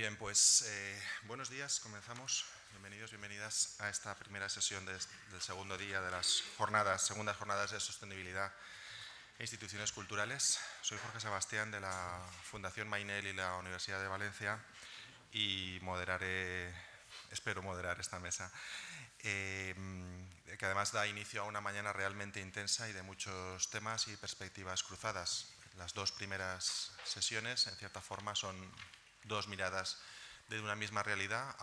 bien, pues buenos días, comenzamos. Bienvenidos, bienvenidas a esta primera sesión del segundo día de las segundas jornadas de sostenibilidad e instituciones culturales. Soy Jorge Sebastián de la Fundación Mainel y la Universidad de Valencia y espero moderar esta mesa, que además da inicio a una mañana realmente intensa y de muchos temas y perspectivas cruzadas. Las dos primeras sesiones, en cierta forma, son dos miradas de una misma realidad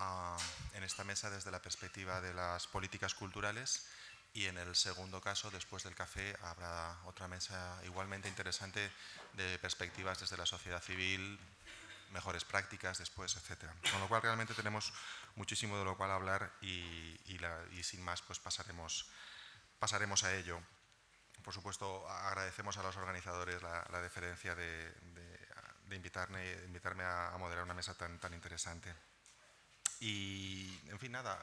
en esta mesa desde la perspectiva de las políticas culturales, y en el segundo caso, después del café, habrá otra mesa igualmente interesante de perspectivas desde la sociedad civil, mejores prácticas después, etc. Con lo cual realmente tenemos muchísimo de lo cual hablar y sin más pues pasaremos a ello. Por supuesto, agradecemos a los organizadores la deferencia de invitarme a moderar una mesa tan interesante. Y, en fin, nada,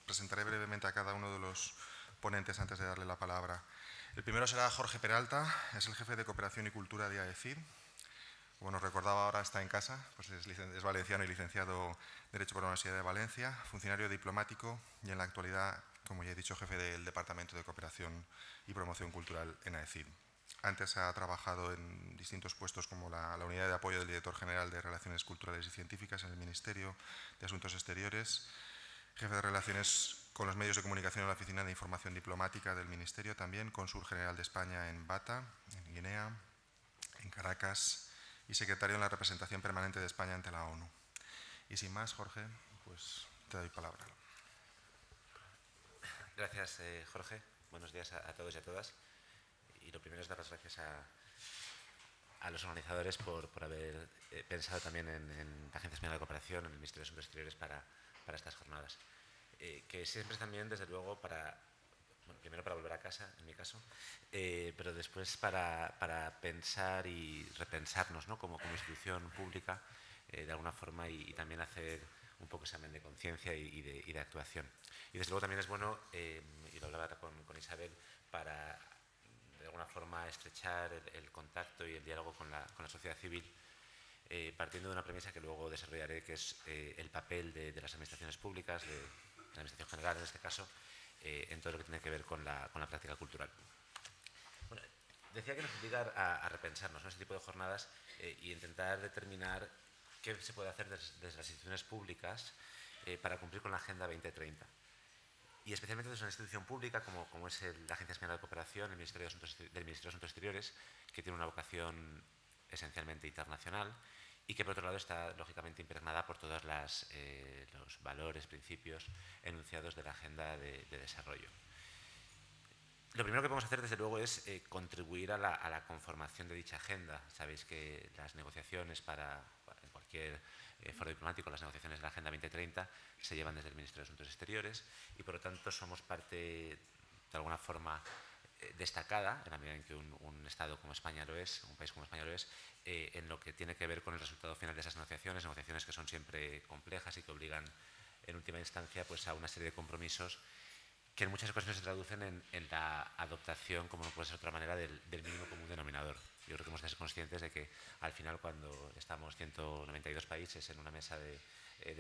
presentaré brevemente a cada uno de los ponentes antes de darle la palabra. El primero será Jorge Peralta, es el jefe de Cooperación y Cultura de AECID. Como nos recordaba, ahora está en casa, pues es valenciano y licenciado en Derecho por la Universidad de Valencia, funcionario diplomático y en la actualidad, como ya he dicho, jefe del Departamento de Cooperación y Promoción Cultural en AECID. Antes ha trabajado en distintos puestos como la unidad de apoyo del director general de Relaciones Culturales y Científicas en el Ministerio de Asuntos Exteriores, jefe de Relaciones con los Medios de Comunicación en la Oficina de Información Diplomática del Ministerio también, cónsul general de España en Bata, en Guinea, en Caracas, y secretario en la representación permanente de España ante la ONU. Y sin más, Jorge, pues te doy palabra. Gracias, Jorge. Buenos días a todos y a todas. Y lo primero es dar las gracias a los organizadores por haber pensado también en la Agencia Española de Cooperación, en el Ministerio de Asuntos Exteriores para estas jornadas. Que siempre también, desde luego, primero para volver a casa, en mi caso, pero después para pensar y repensarnos, ¿no? como institución pública, de alguna forma, y también hacer un poco examen de conciencia y de actuación. Y desde luego también es bueno, y lo hablaba con Isabel, para de alguna forma estrechar el contacto y el diálogo con la sociedad civil, partiendo de una premisa que luego desarrollaré, que es el papel de las administraciones públicas, de la administración general en este caso, en todo lo que tiene que ver con la práctica cultural. Bueno, decía que nos obliga a repensarnos, ¿no?, este tipo de jornadas y intentar determinar qué se puede hacer desde las instituciones públicas para cumplir con la Agenda 2030. Y especialmente desde una institución pública como es la Agencia Española de Cooperación, el Ministerio del Ministerio de Asuntos Exteriores, que tiene una vocación esencialmente internacional y que, por otro lado, está lógicamente impregnada por todos los valores, principios enunciados de la Agenda de Desarrollo. Lo primero que podemos hacer, desde luego, es contribuir a la conformación de dicha agenda. Sabéis que las negociaciones en cualquier foro diplomático, las negociaciones de la Agenda 2030 se llevan desde el Ministerio de Asuntos Exteriores y, por lo tanto, somos parte, de alguna forma, destacada, en la medida en que un Estado como España lo es, un país como España lo es, en lo que tiene que ver con el resultado final de esas negociaciones que son siempre complejas y que obligan, en última instancia, pues, a una serie de compromisos que en muchas ocasiones se traducen en la adoptación, como no puede ser de otra manera, del mínimo común denominador. Yo creo que hemos de ser conscientes de que al final, cuando estamos 192 países en una mesa de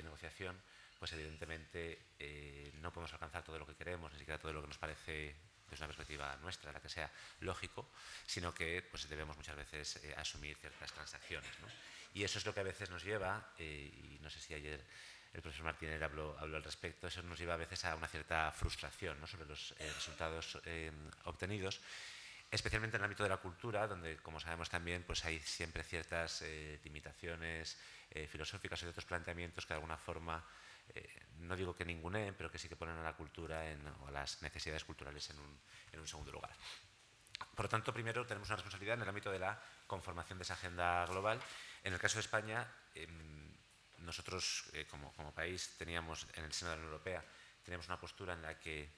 negociación, pues evidentemente no podemos alcanzar todo lo que queremos, ni siquiera todo lo que nos parece desde una perspectiva nuestra, la que sea lógico, sino que pues debemos muchas veces asumir ciertas transacciones, ¿no? Y eso es lo que a veces nos lleva, y no sé si ayer el profesor Martínez habló al respecto, eso nos lleva a veces a una cierta frustración, ¿no?, sobre los resultados obtenidos, especialmente en el ámbito de la cultura, donde, como sabemos también, pues hay siempre ciertas limitaciones filosóficas y otros planteamientos que de alguna forma, no digo que ninguneen, pero que sí que ponen a la cultura o a las necesidades culturales en un segundo lugar. Por lo tanto, primero tenemos una responsabilidad en el ámbito de la conformación de esa agenda global. En el caso de España, nosotros como país teníamos, en el seno de la Unión Europea, teníamos una postura en la que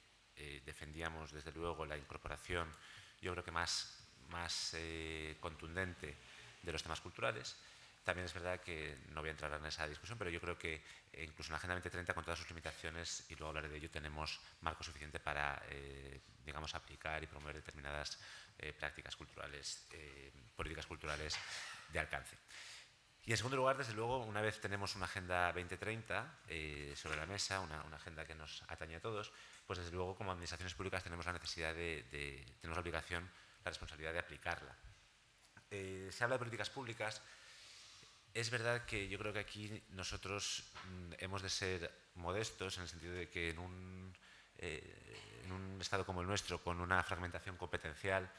defendíamos desde luego la incorporación, yo creo que más contundente, de los temas culturales. También es verdad que no voy a entrar en esa discusión, pero yo creo que incluso en la Agenda 2030, con todas sus limitaciones, y luego hablaré de ello, tenemos marco suficiente para digamos, aplicar y promover determinadas prácticas culturales, políticas culturales de alcance. Y en segundo lugar, desde luego, una vez tenemos una Agenda 2030 sobre la mesa, una agenda que nos atañe a todos, pues desde luego como administraciones públicas tenemos la necesidad tenemos la obligación, la responsabilidad de aplicarla. Se habla de políticas públicas. Es verdad que yo creo que aquí nosotros hemos de ser modestos en el sentido de que en un Estado como el nuestro, con una fragmentación competencial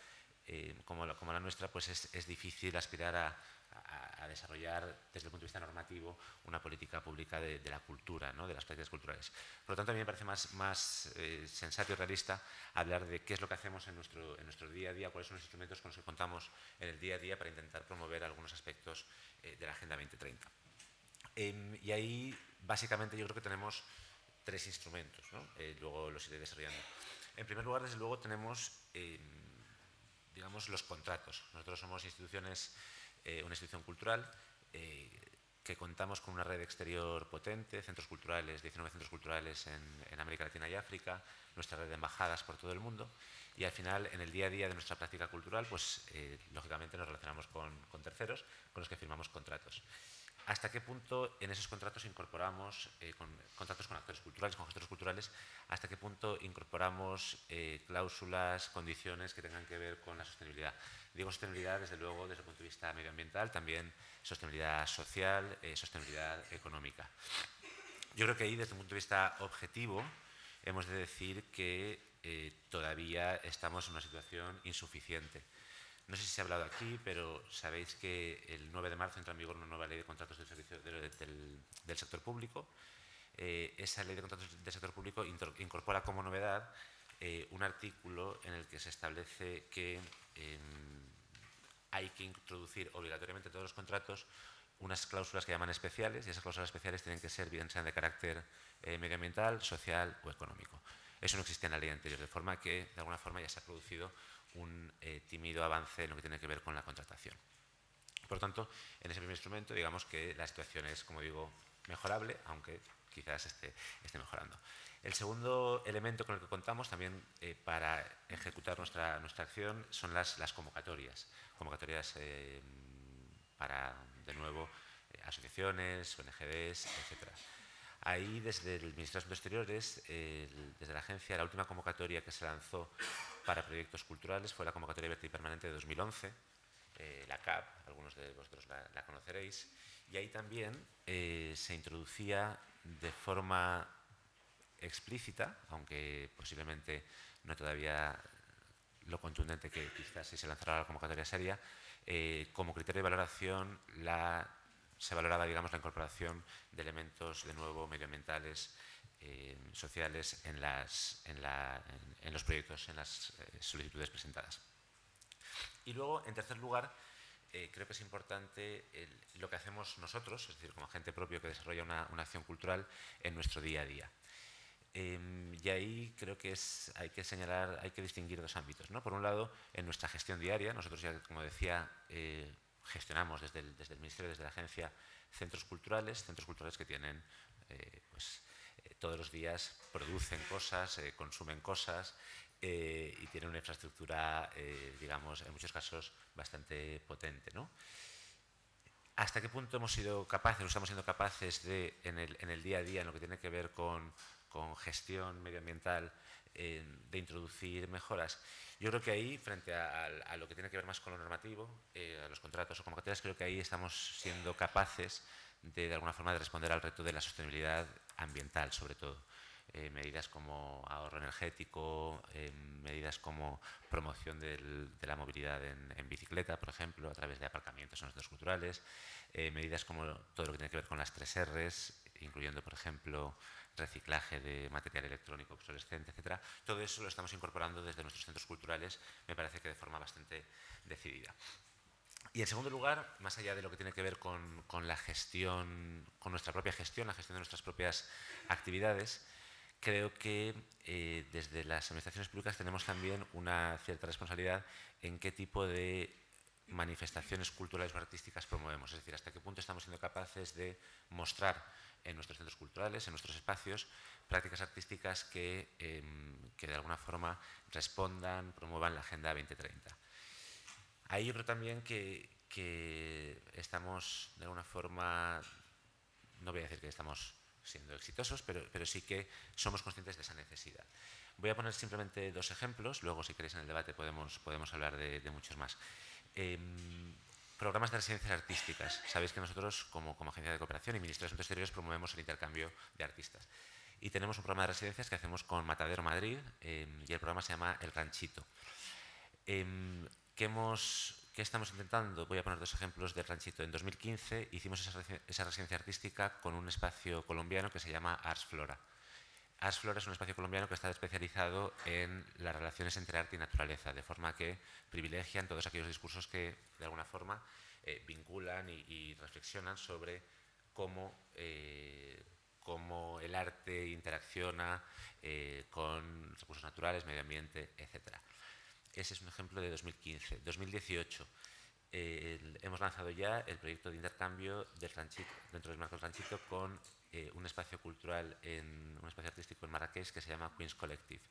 como la nuestra, pues es difícil aspirar a desarrollar desde el punto de vista normativo una política pública de la cultura, ¿no? De las prácticas culturales. Por lo tanto, a mí me parece más sensato y realista hablar de qué es lo que hacemos en nuestro día a día, cuáles son los instrumentos con los que contamos en el día a día para intentar promover algunos aspectos de la Agenda 2030. Y ahí, básicamente, yo creo que tenemos tres instrumentos, ¿no? Luego los iré desarrollando. En primer lugar, desde luego, tenemos digamos, los contratos. Nosotros somos una institución cultural que contamos con una red exterior potente, centros culturales, 19 centros culturales en América Latina y África, nuestra red de embajadas por todo el mundo, y al final, en el día a día de nuestra práctica cultural, pues lógicamente nos relacionamos con terceros con los que firmamos contratos. ¿Hasta qué punto en esos contratos incorporamos, contratos con actores culturales, con gestores culturales, hasta qué punto incorporamos cláusulas, condiciones que tengan que ver con la sostenibilidad? Digo sostenibilidad, desde luego, desde el punto de vista medioambiental, también sostenibilidad social, sostenibilidad económica. Yo creo que ahí, desde un punto de vista objetivo, hemos de decir que todavía estamos en una situación insuficiente. No sé si se ha hablado aquí, pero sabéis que el 9 de marzo entra en vigor una nueva ley de contratos del sector público. Esa ley de contratos del sector público incorpora como novedad un artículo en el que se establece que hay que introducir obligatoriamente en todos los contratos unas cláusulas que llaman especiales, y esas cláusulas especiales tienen que ser bien sean de carácter medioambiental, social o económico. Eso no existía en la ley anterior, de forma que de alguna forma ya se ha producido un tímido avance en lo que tiene que ver con la contratación. Por lo tanto, en ese primer instrumento, digamos que la situación es, como digo, mejorable, aunque quizás esté mejorando. El segundo elemento con el que contamos también para ejecutar nuestra acción son las convocatorias. Convocatorias para, de nuevo, asociaciones, ONGs, etc. Ahí, desde el Ministerio de Asuntos Exteriores, desde la agencia, la última convocatoria que se lanzó para proyectos culturales fue la convocatoria abierta y permanente de 2011, la CAP, algunos de vosotros la conoceréis, y ahí también se introducía de forma explícita, aunque posiblemente no todavía lo contundente que quizás si se lanzara la convocatoria seria, como criterio de valoración se valoraba, digamos, la incorporación de elementos, de nuevo, medioambientales, sociales en los proyectos, en las solicitudes presentadas. Y luego, en tercer lugar, creo que es importante lo que hacemos nosotros, es decir, como agente propio que desarrolla una acción cultural en nuestro día a día. Y ahí creo que hay que distinguir dos ámbitos, ¿no? Por un lado, en nuestra gestión diaria, nosotros ya, como decía, gestionamos desde el Ministerio, desde la agencia, centros culturales que tienen, todos los días producen cosas, consumen cosas y tienen una infraestructura, digamos, en muchos casos bastante potente, ¿no? ¿Hasta qué punto hemos sido capaces, o estamos siendo capaces de, en el día a día, en lo que tiene que ver con gestión medioambiental, de introducir mejoras? Yo creo que ahí, frente a lo que tiene que ver más con lo normativo, a los contratos o convocatorias, creo que ahí estamos siendo capaces de alguna forma, de responder al reto de la sostenibilidad ambiental, sobre todo. Medidas como ahorro energético, medidas como promoción de la movilidad en bicicleta, por ejemplo, a través de aparcamientos en los centros culturales, medidas como todo lo que tiene que ver con las 3 Rs, incluyendo, por ejemplo, reciclaje de material electrónico obsolescente, etc. Todo eso lo estamos incorporando desde nuestros centros culturales, me parece que de forma bastante decidida. Y en segundo lugar, más allá de lo que tiene que ver con la gestión, con nuestra propia gestión, la gestión de nuestras propias actividades, creo que desde las administraciones públicas tenemos también una cierta responsabilidad en qué tipo de manifestaciones culturales o artísticas promovemos, es decir, hasta qué punto estamos siendo capaces de mostrar en nuestros centros culturales, en nuestros espacios, prácticas artísticas que de alguna forma respondan, promuevan la Agenda 2030. Ahí yo creo también que que estamos de alguna forma, no voy a decir que estamos siendo exitosos, pero sí que somos conscientes de esa necesidad. Voy a poner simplemente 2 ejemplos, luego si queréis en el debate podemos hablar de muchos más. Programas de residencias artísticas. Sabéis que nosotros, como Agencia de Cooperación y Ministerio de Asuntos Exteriores, promovemos el intercambio de artistas. Y tenemos un programa de residencias que hacemos con Matadero Madrid y el programa se llama El Ranchito. ¿Qué estamos intentando? Voy a poner 2 ejemplos del Ranchito. En 2015 hicimos esa residencia artística con un espacio colombiano que se llama Ars Flora. Ars Flora es un espacio colombiano que está especializado en las relaciones entre arte y naturaleza, de forma que privilegian todos aquellos discursos que, de alguna forma, vinculan y reflexionan sobre cómo el arte interacciona con recursos naturales, medio ambiente, etc. Ese es un ejemplo de 2015. 2018 hemos lanzado ya el proyecto de intercambio del Ranchito, dentro del marco del Ranchito, con un espacio cultural, un espacio artístico en Marrakech que se llama Queens Collective,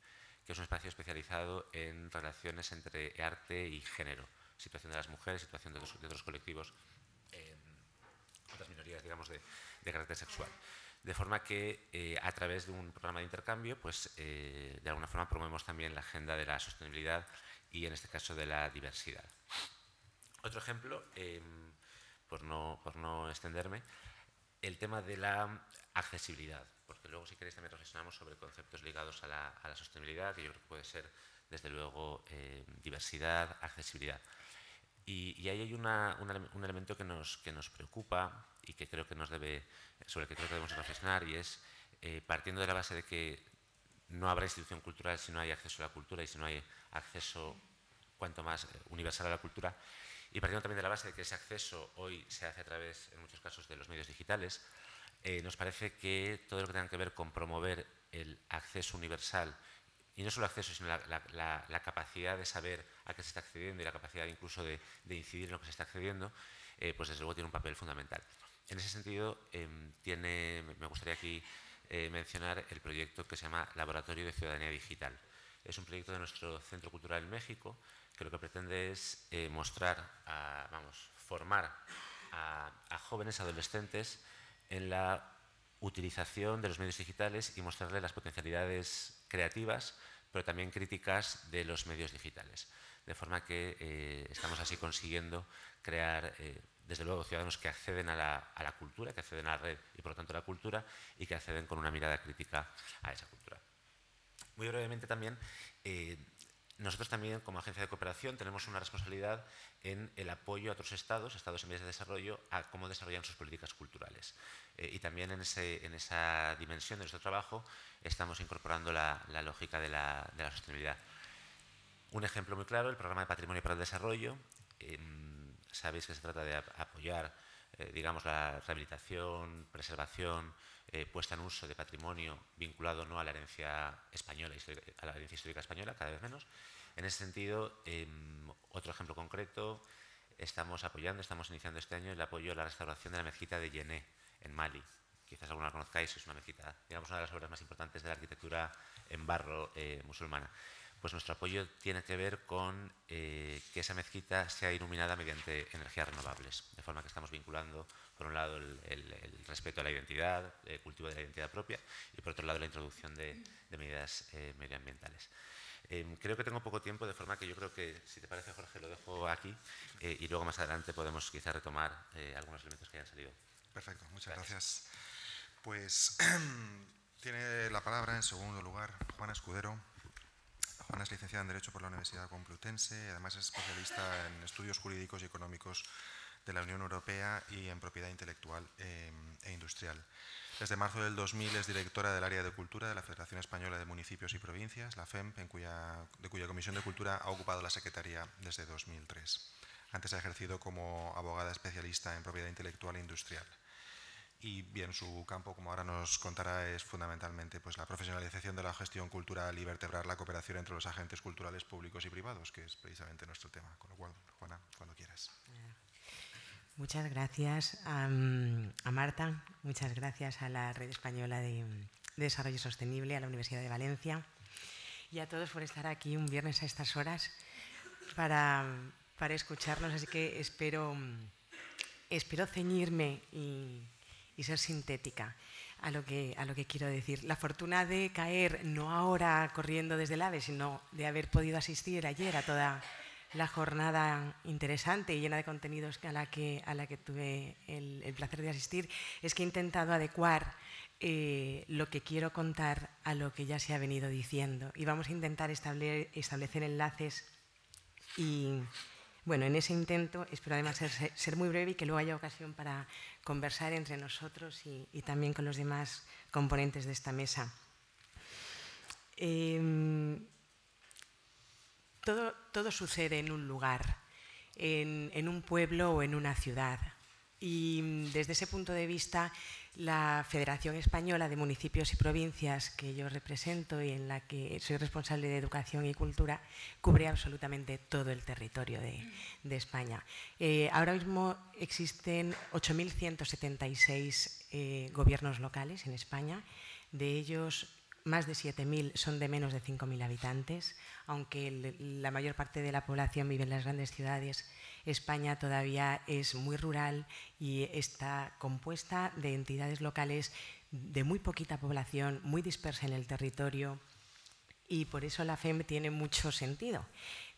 que es un espacio especializado en relaciones entre arte y género, situación de las mujeres, situación de otros colectivos, otras minorías, digamos, de carácter sexual. De forma que a través de un programa de intercambio, pues de alguna forma promovemos también la agenda de la sostenibilidad y en este caso de la diversidad. Otro ejemplo, por no extenderme, el tema de la accesibilidad, porque luego si queréis también reflexionamos sobre conceptos ligados a la sostenibilidad, que yo creo que puede ser desde luego diversidad, accesibilidad. Y ahí hay un elemento que nos preocupa y que creo que sobre el que creo que debemos reflexionar, y es partiendo de la base de que no habrá institución cultural si no hay acceso a la cultura y si no hay acceso cuanto más universal a la cultura, y partiendo también de la base de que ese acceso hoy se hace a través, en muchos casos, de los medios digitales, nos parece que todo lo que tenga que ver con promover el acceso universal, y no solo acceso, sino la capacidad de saber a qué se está accediendo y la capacidad incluso de incidir en lo que se está accediendo, pues desde luego tiene un papel fundamental. En ese sentido, me gustaría aquí mencionar el proyecto que se llama Laboratorio de Ciudadanía Digital. Es un proyecto de nuestro Centro Cultural en México que lo que pretende es formar a jóvenes adolescentes en la utilización de los medios digitales y mostrarles las potencialidades creativas, pero también críticas de los medios digitales. De forma que estamos así consiguiendo crear, desde luego, ciudadanos que acceden a la cultura, que acceden a la red y por lo tanto a la cultura, y que acceden con una mirada crítica a esa cultura. Muy brevemente también, nosotros también como agencia de cooperación tenemos una responsabilidad en el apoyo a otros estados en vías de desarrollo, a cómo desarrollan sus políticas culturales. Y también en esa dimensión de nuestro trabajo estamos incorporando la lógica de la sostenibilidad. Un ejemplo muy claro, el Programa de Patrimonio para el Desarrollo. Sabéis que se trata de apoyar digamos, la rehabilitación, preservación, puesta en uso de patrimonio vinculado no a la herencia española, a la herencia histórica española, cada vez menos. En ese sentido, otro ejemplo concreto, estamos iniciando este año el apoyo a la restauración de la mezquita de Yené, en Mali. Quizás alguna la conozcáis, es una mezquita, digamos, una de las obras más importantes de la arquitectura en barro musulmana. Pues nuestro apoyo tiene que ver con que esa mezquita sea iluminada mediante energías renovables, de forma que estamos vinculando, por un lado, el respeto a la identidad, el cultivo de la identidad propia, y por otro lado, la introducción de medidas medioambientales. Creo que tengo poco tiempo, de forma que yo creo que, si te parece, Jorge, lo dejo aquí y luego más adelante podemos quizás retomar algunos elementos que hayan salido. Perfecto, muchas gracias. Pues tiene la palabra, en segundo lugar, Juana Escudero. Juana es licenciada en Derecho por la Universidad Complutense y además es especialista en estudios jurídicos y económicos de la Unión Europea y en propiedad intelectual e industrial. Desde marzo del 2000 es directora del área de cultura de la Federación Española de Municipios y Provincias, la FEMP, de cuya Comisión de Cultura ha ocupado la secretaría desde 2003. Antes ha ejercido como abogada especialista en propiedad intelectual e industrial. Y bien, su campo, como ahora nos contará, es fundamentalmente pues, la profesionalización de la gestión cultural y vertebrar la cooperación entre los agentes culturales públicos y privados, que es precisamente nuestro tema. Con lo cual, Juana, cuando quieras. Muchas gracias a Marta, muchas gracias a la Red Española de Desarrollo Sostenible, a la Universidad de Valencia y a todos por estar aquí un viernes a estas horas para para escucharnos, así que espero ceñirme y ser sintética a lo que quiero decir. La fortuna de caer, no ahora corriendo desde el AVE, sino de haber podido asistir ayer a toda la jornada interesante y llena de contenidos a la que tuve el placer de asistir, es que he intentado adecuar lo que quiero contar a lo que ya se ha venido diciendo. Y vamos a intentar establecer enlaces y, bueno, en ese intento espero además ser muy breve y que luego haya ocasión para conversar entre nosotros y también con los demás componentes de esta mesa. Todo sucede en un lugar, en un pueblo o en una ciudad. Y desde ese punto de vista, la Federación Española de Municipios y Provincias, que yo represento y en la que soy responsable de Educación y Cultura, cubre absolutamente todo el territorio de España. Ahora mismo existen 8.176 gobiernos locales en España, de ellos más de 7.000 son de menos de 5.000 habitantes, aunque la mayor parte de la población vive en las grandes ciudades. España todavía es muy rural y está compuesta de entidades locales de muy poquita población, muy dispersa en el territorio, y por eso la FEMP tiene mucho sentido,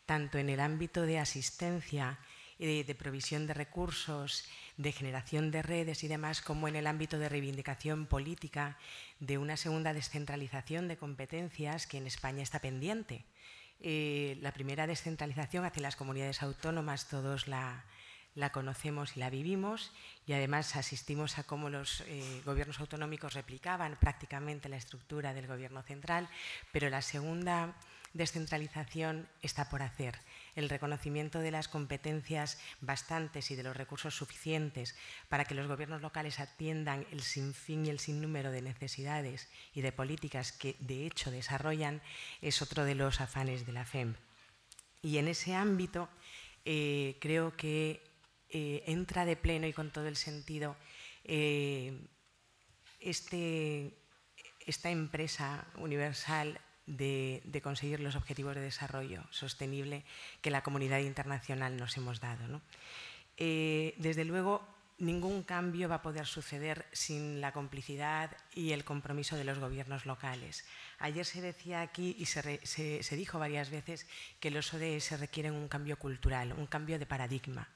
tanto en el ámbito de asistencia, de provisión de recursos, de generación de redes y demás, como en el ámbito de reivindicación política de una segunda descentralización de competencias que en España está pendiente. La primera descentralización hacia las comunidades autónomas, todos la conocemos y la vivimos, y además asistimos a cómo los gobiernos autonómicos replicaban prácticamente la estructura del gobierno central, pero la segunda descentralización está por hacer. El reconocimiento de las competencias bastantes y de los recursos suficientes para que los gobiernos locales atiendan el sinfín y el sinnúmero de necesidades y de políticas que de hecho desarrollan es otro de los afanes de la FEMP. Y en ese ámbito creo que entra de pleno y con todo el sentido esta empresa universal de conseguir los objetivos de desarrollo sostenible que la comunidad internacional nos hemos dado, ¿no? Desde luego, ningún cambio va a poder suceder sin la complicidad y el compromiso de los gobiernos locales. Ayer se decía aquí y se dijo varias veces que los ODS requieren un cambio cultural, un cambio de paradigma.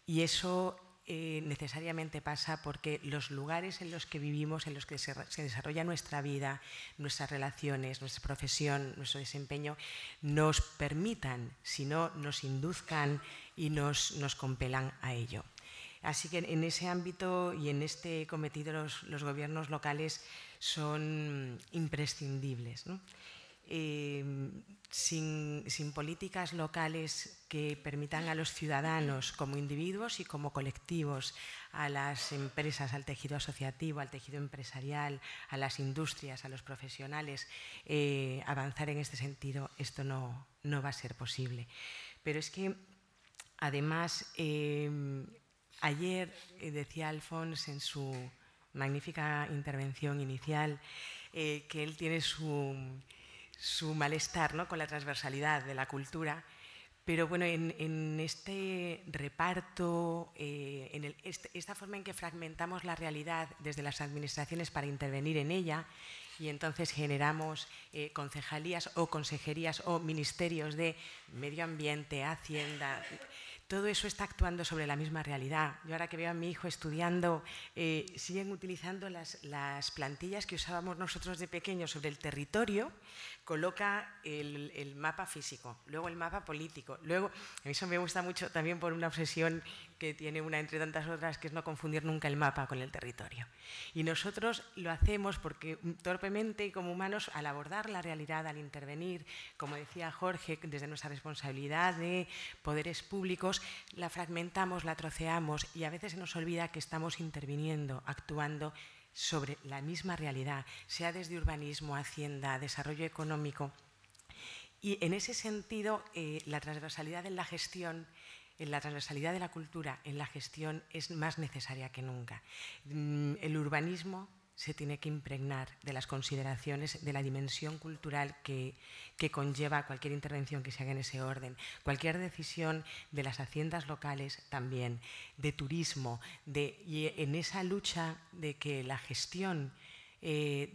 Y eso necesariamente pasa porque los lugares en los que vivimos, en los que se desarrolla nuestra vida, nuestras relaciones, nuestra profesión, nuestro desempeño, nos permitan, si no nos induzcan y nos compelan a ello. Así que en ese ámbito y en este cometido los gobiernos locales son imprescindibles, ¿no? Sin políticas locales que permitan a los ciudadanos como individuos y como colectivos, a las empresas, al tejido asociativo, al tejido empresarial, a las industrias, a los profesionales, avanzar en este sentido, esto no va a ser posible. Pero es que además ayer decía Alfons en su magnífica intervención inicial que él tiene su malestar, ¿no?, con la transversalidad de la cultura, pero bueno, en este reparto, esta forma en que fragmentamos la realidad desde las administraciones para intervenir en ella, y entonces generamos concejalías o consejerías o ministerios de medio ambiente, hacienda. Todo eso está actuando sobre la misma realidad. Yo ahora que veo a mi hijo estudiando, siguen utilizando las plantillas que usábamos nosotros de pequeños sobre el territorio, coloca el mapa físico, luego el mapa político, luego, a mí eso me gusta mucho también por una obsesión que tiene una entre tantas otras, que es no confundir nunca el mapa con el territorio. Y nosotros lo hacemos porque torpemente como humanos, al abordar la realidad, al intervenir, como decía Jorge, desde nuestra responsabilidad de poderes públicos, la fragmentamos, la troceamos y a veces se nos olvida que estamos interviniendo, actuando sobre la misma realidad, sea desde urbanismo, hacienda, desarrollo económico. Y en ese sentido, la transversalidad en la gestión, la transversalidad de la cultura en la gestión es más necesaria que nunca. El urbanismo se tiene que impregnar de las consideraciones de la dimensión cultural que conlleva cualquier intervención que se haga en ese orden. Cualquier decisión de las haciendas locales también, de turismo, y en esa lucha de que la gestión que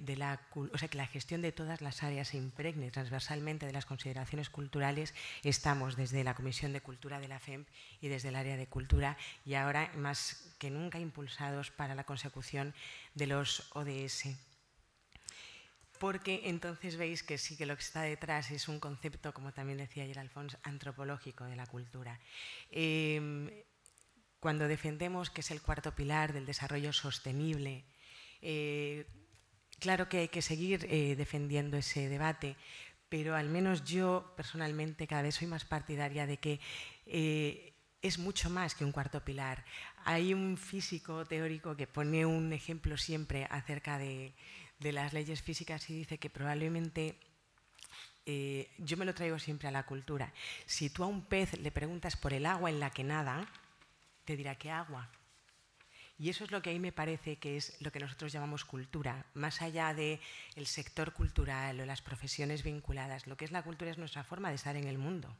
la gestión de todas las áreas se impregne transversalmente de las consideraciones culturales, estamos desde la Comisión de Cultura de la FEMP y desde el área de cultura, y ahora más que nunca impulsados para la consecución de los ODS. Porque entonces veis que sí, que lo que está detrás es un concepto, como también decía ayer Alfons, antropológico de la cultura. Cuando defendemos que es el cuarto pilar del desarrollo sostenible, claro que hay que seguir defendiendo ese debate, pero al menos yo personalmente cada vez soy más partidaria de que es mucho más que un cuarto pilar. Hay un físico teórico que pone un ejemplo siempre acerca de las leyes físicas y dice que probablemente, yo me lo traigo siempre a la cultura, si tú a un pez le preguntas por el agua en la que nada, te dirá ¿qué agua? Y eso es lo que a mí me parece que es lo que nosotros llamamos cultura. Más allá del sector cultural o las profesiones vinculadas, lo que es la cultura es nuestra forma de estar en el mundo.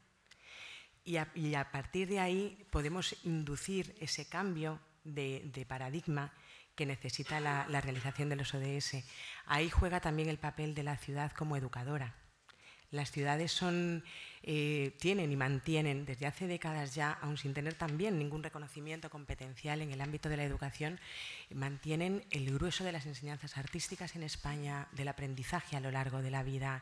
Y a partir de ahí podemos inducir ese cambio de paradigma que necesita la realización de los ODS. Ahí juega también el papel de la ciudad como educadora. Las ciudades tienen y mantienen desde hace décadas ya, aun sin tener también ningún reconocimiento competencial en el ámbito de la educación, mantienen el grueso de las enseñanzas artísticas en España, del aprendizaje a lo largo de la vida,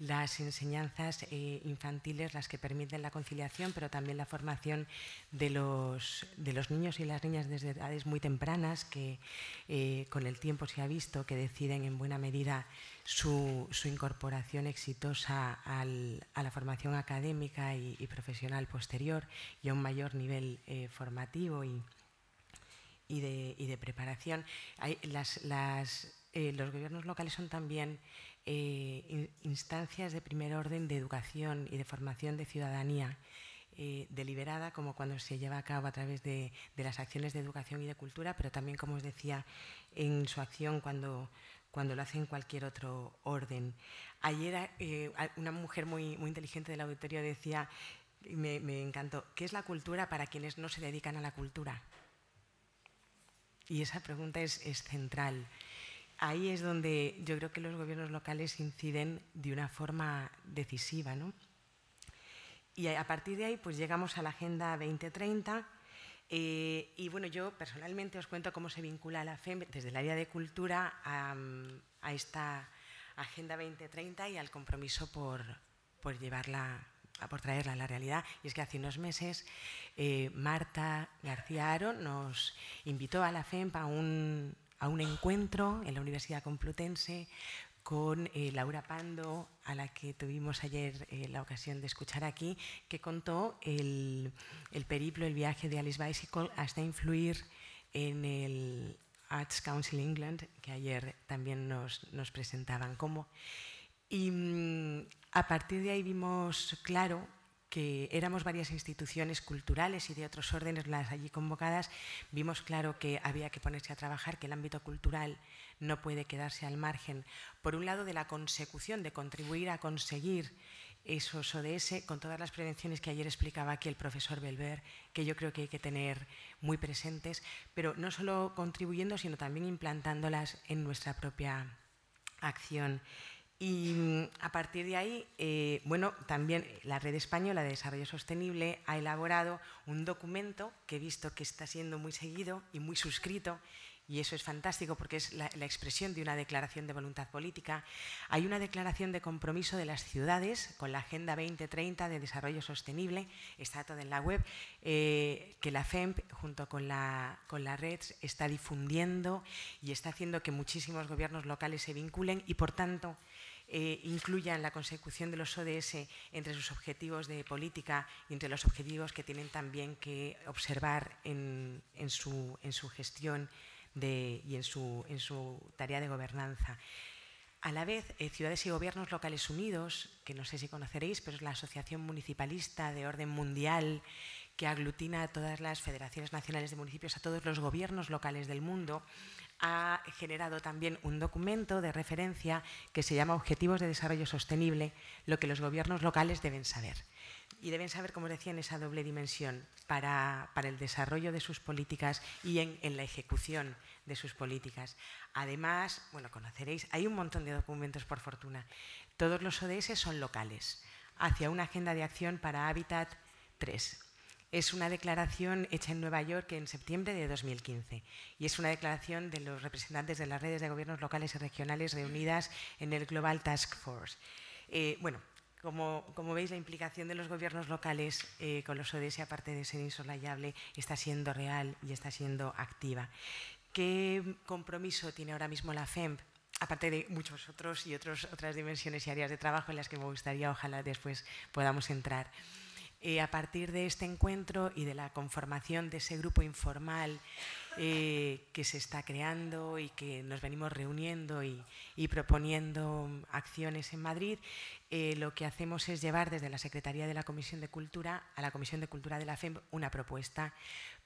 las enseñanzas infantiles, las que permiten la conciliación, pero también la formación de los niños y las niñas desde edades muy tempranas, que con el tiempo se ha visto que deciden en buena medida su incorporación exitosa a la formación académica y profesional posterior y a un mayor nivel formativo y de preparación. Los gobiernos locales son también instancias de primer orden de educación y de formación de ciudadanía deliberada, como cuando se lleva a cabo a través de las acciones de educación y de cultura, pero también, como os decía, en su acción cuando lo hace en cualquier otro orden. Ayer una mujer muy inteligente del auditorio decía, me encantó, ¿qué es la cultura para quienes no se dedican a la cultura? Y esa pregunta es central. Ahí es donde yo creo que los gobiernos locales inciden de una forma decisiva, ¿no? Y a partir de ahí pues llegamos a la Agenda 2030. Y bueno, yo personalmente os cuento cómo se vincula la FEMP desde el área de cultura a esta Agenda 2030 y al compromiso por traerla a la realidad. Y es que hace unos meses Marta García Haro nos invitó a la FEMP a un encuentro en la Universidad Complutense con Laura Pando, a la que tuvimos ayer la ocasión de escuchar aquí, que contó el periplo, el viaje de Alice Bicycle hasta influir en el Arts Council England, que ayer también nos presentaban cómo. Y a partir de ahí vimos claro que éramos varias instituciones culturales y de otros órdenes las allí convocadas, vimos claro que había que ponerse a trabajar, que el ámbito cultural no puede quedarse al margen, por un lado, de la consecución, de contribuir a conseguir esos ODS, con todas las prevenciones que ayer explicaba aquí el profesor Belver, que yo creo que hay que tener muy presentes, pero no solo contribuyendo, sino también implantándolas en nuestra propia acción. Y a partir de ahí, bueno, también la Red Española de Desarrollo Sostenible ha elaborado un documento que he visto que está siendo muy seguido y muy suscrito, y eso es fantástico porque es la expresión de una declaración de voluntad política. Hay una declaración de compromiso de las ciudades con la Agenda 2030 de Desarrollo Sostenible, está todo en la web, que la FEMP junto con la red está difundiendo y está haciendo que muchísimos gobiernos locales se vinculen y, por tanto, incluyan la consecución de los ODS entre sus objetivos de política y entre los objetivos que tienen también que observar en su gestión y en su tarea de gobernanza. A la vez, Ciudades y Gobiernos Locales Unidos, que no sé si conoceréis, pero es la asociación municipalista de orden mundial que aglutina a todas las federaciones nacionales de municipios, a todos los gobiernos locales del mundo, ha generado también un documento de referencia que se llama Objetivos de Desarrollo Sostenible, lo que los gobiernos locales deben saber. Y deben saber, como os decía, en esa doble dimensión para el desarrollo de sus políticas y en la ejecución de sus políticas. Además, bueno, conoceréis, hay un montón de documentos, por fortuna. Todos los ODS son locales, hacia una agenda de acción para Hábitat 3. Es una declaración hecha en Nueva York en septiembre de 2015 y es una declaración de los representantes de las redes de gobiernos locales y regionales reunidas en el Global Task Force. Bueno, como veis, la implicación de los gobiernos locales con los ODS, aparte de ser insoslayable, está siendo real y está siendo activa. ¿Qué compromiso tiene ahora mismo la FEMP? Aparte de muchos otros y otras dimensiones y áreas de trabajo en las que me gustaría, ojalá después podamos entrar. A partir de este encuentro y de la conformación de ese grupo informal que se está creando y que nos venimos reuniendo y proponiendo acciones en Madrid, lo que hacemos es llevar desde la Secretaría de la Comisión de Cultura a la Comisión de Cultura de la FEMP una propuesta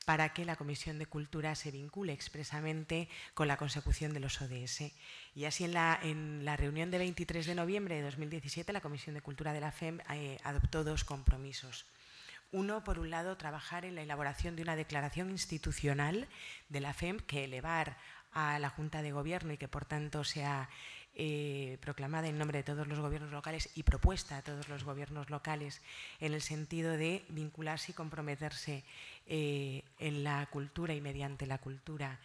para que la Comisión de Cultura se vincule expresamente con la consecución de los ODS. Y así en la reunión de 23 de noviembre de 2017 la Comisión de Cultura de la FEMP adoptó dos compromisos. Uno, por un lado, trabajar en la elaboración de una declaración institucional de la FEMP que elevar a la Junta de Gobierno y que por tanto sea proclamada en nombre de todos los gobiernos locales y propuesta a todos los gobiernos locales en el sentido de vincularse y comprometerse en la cultura y mediante la cultura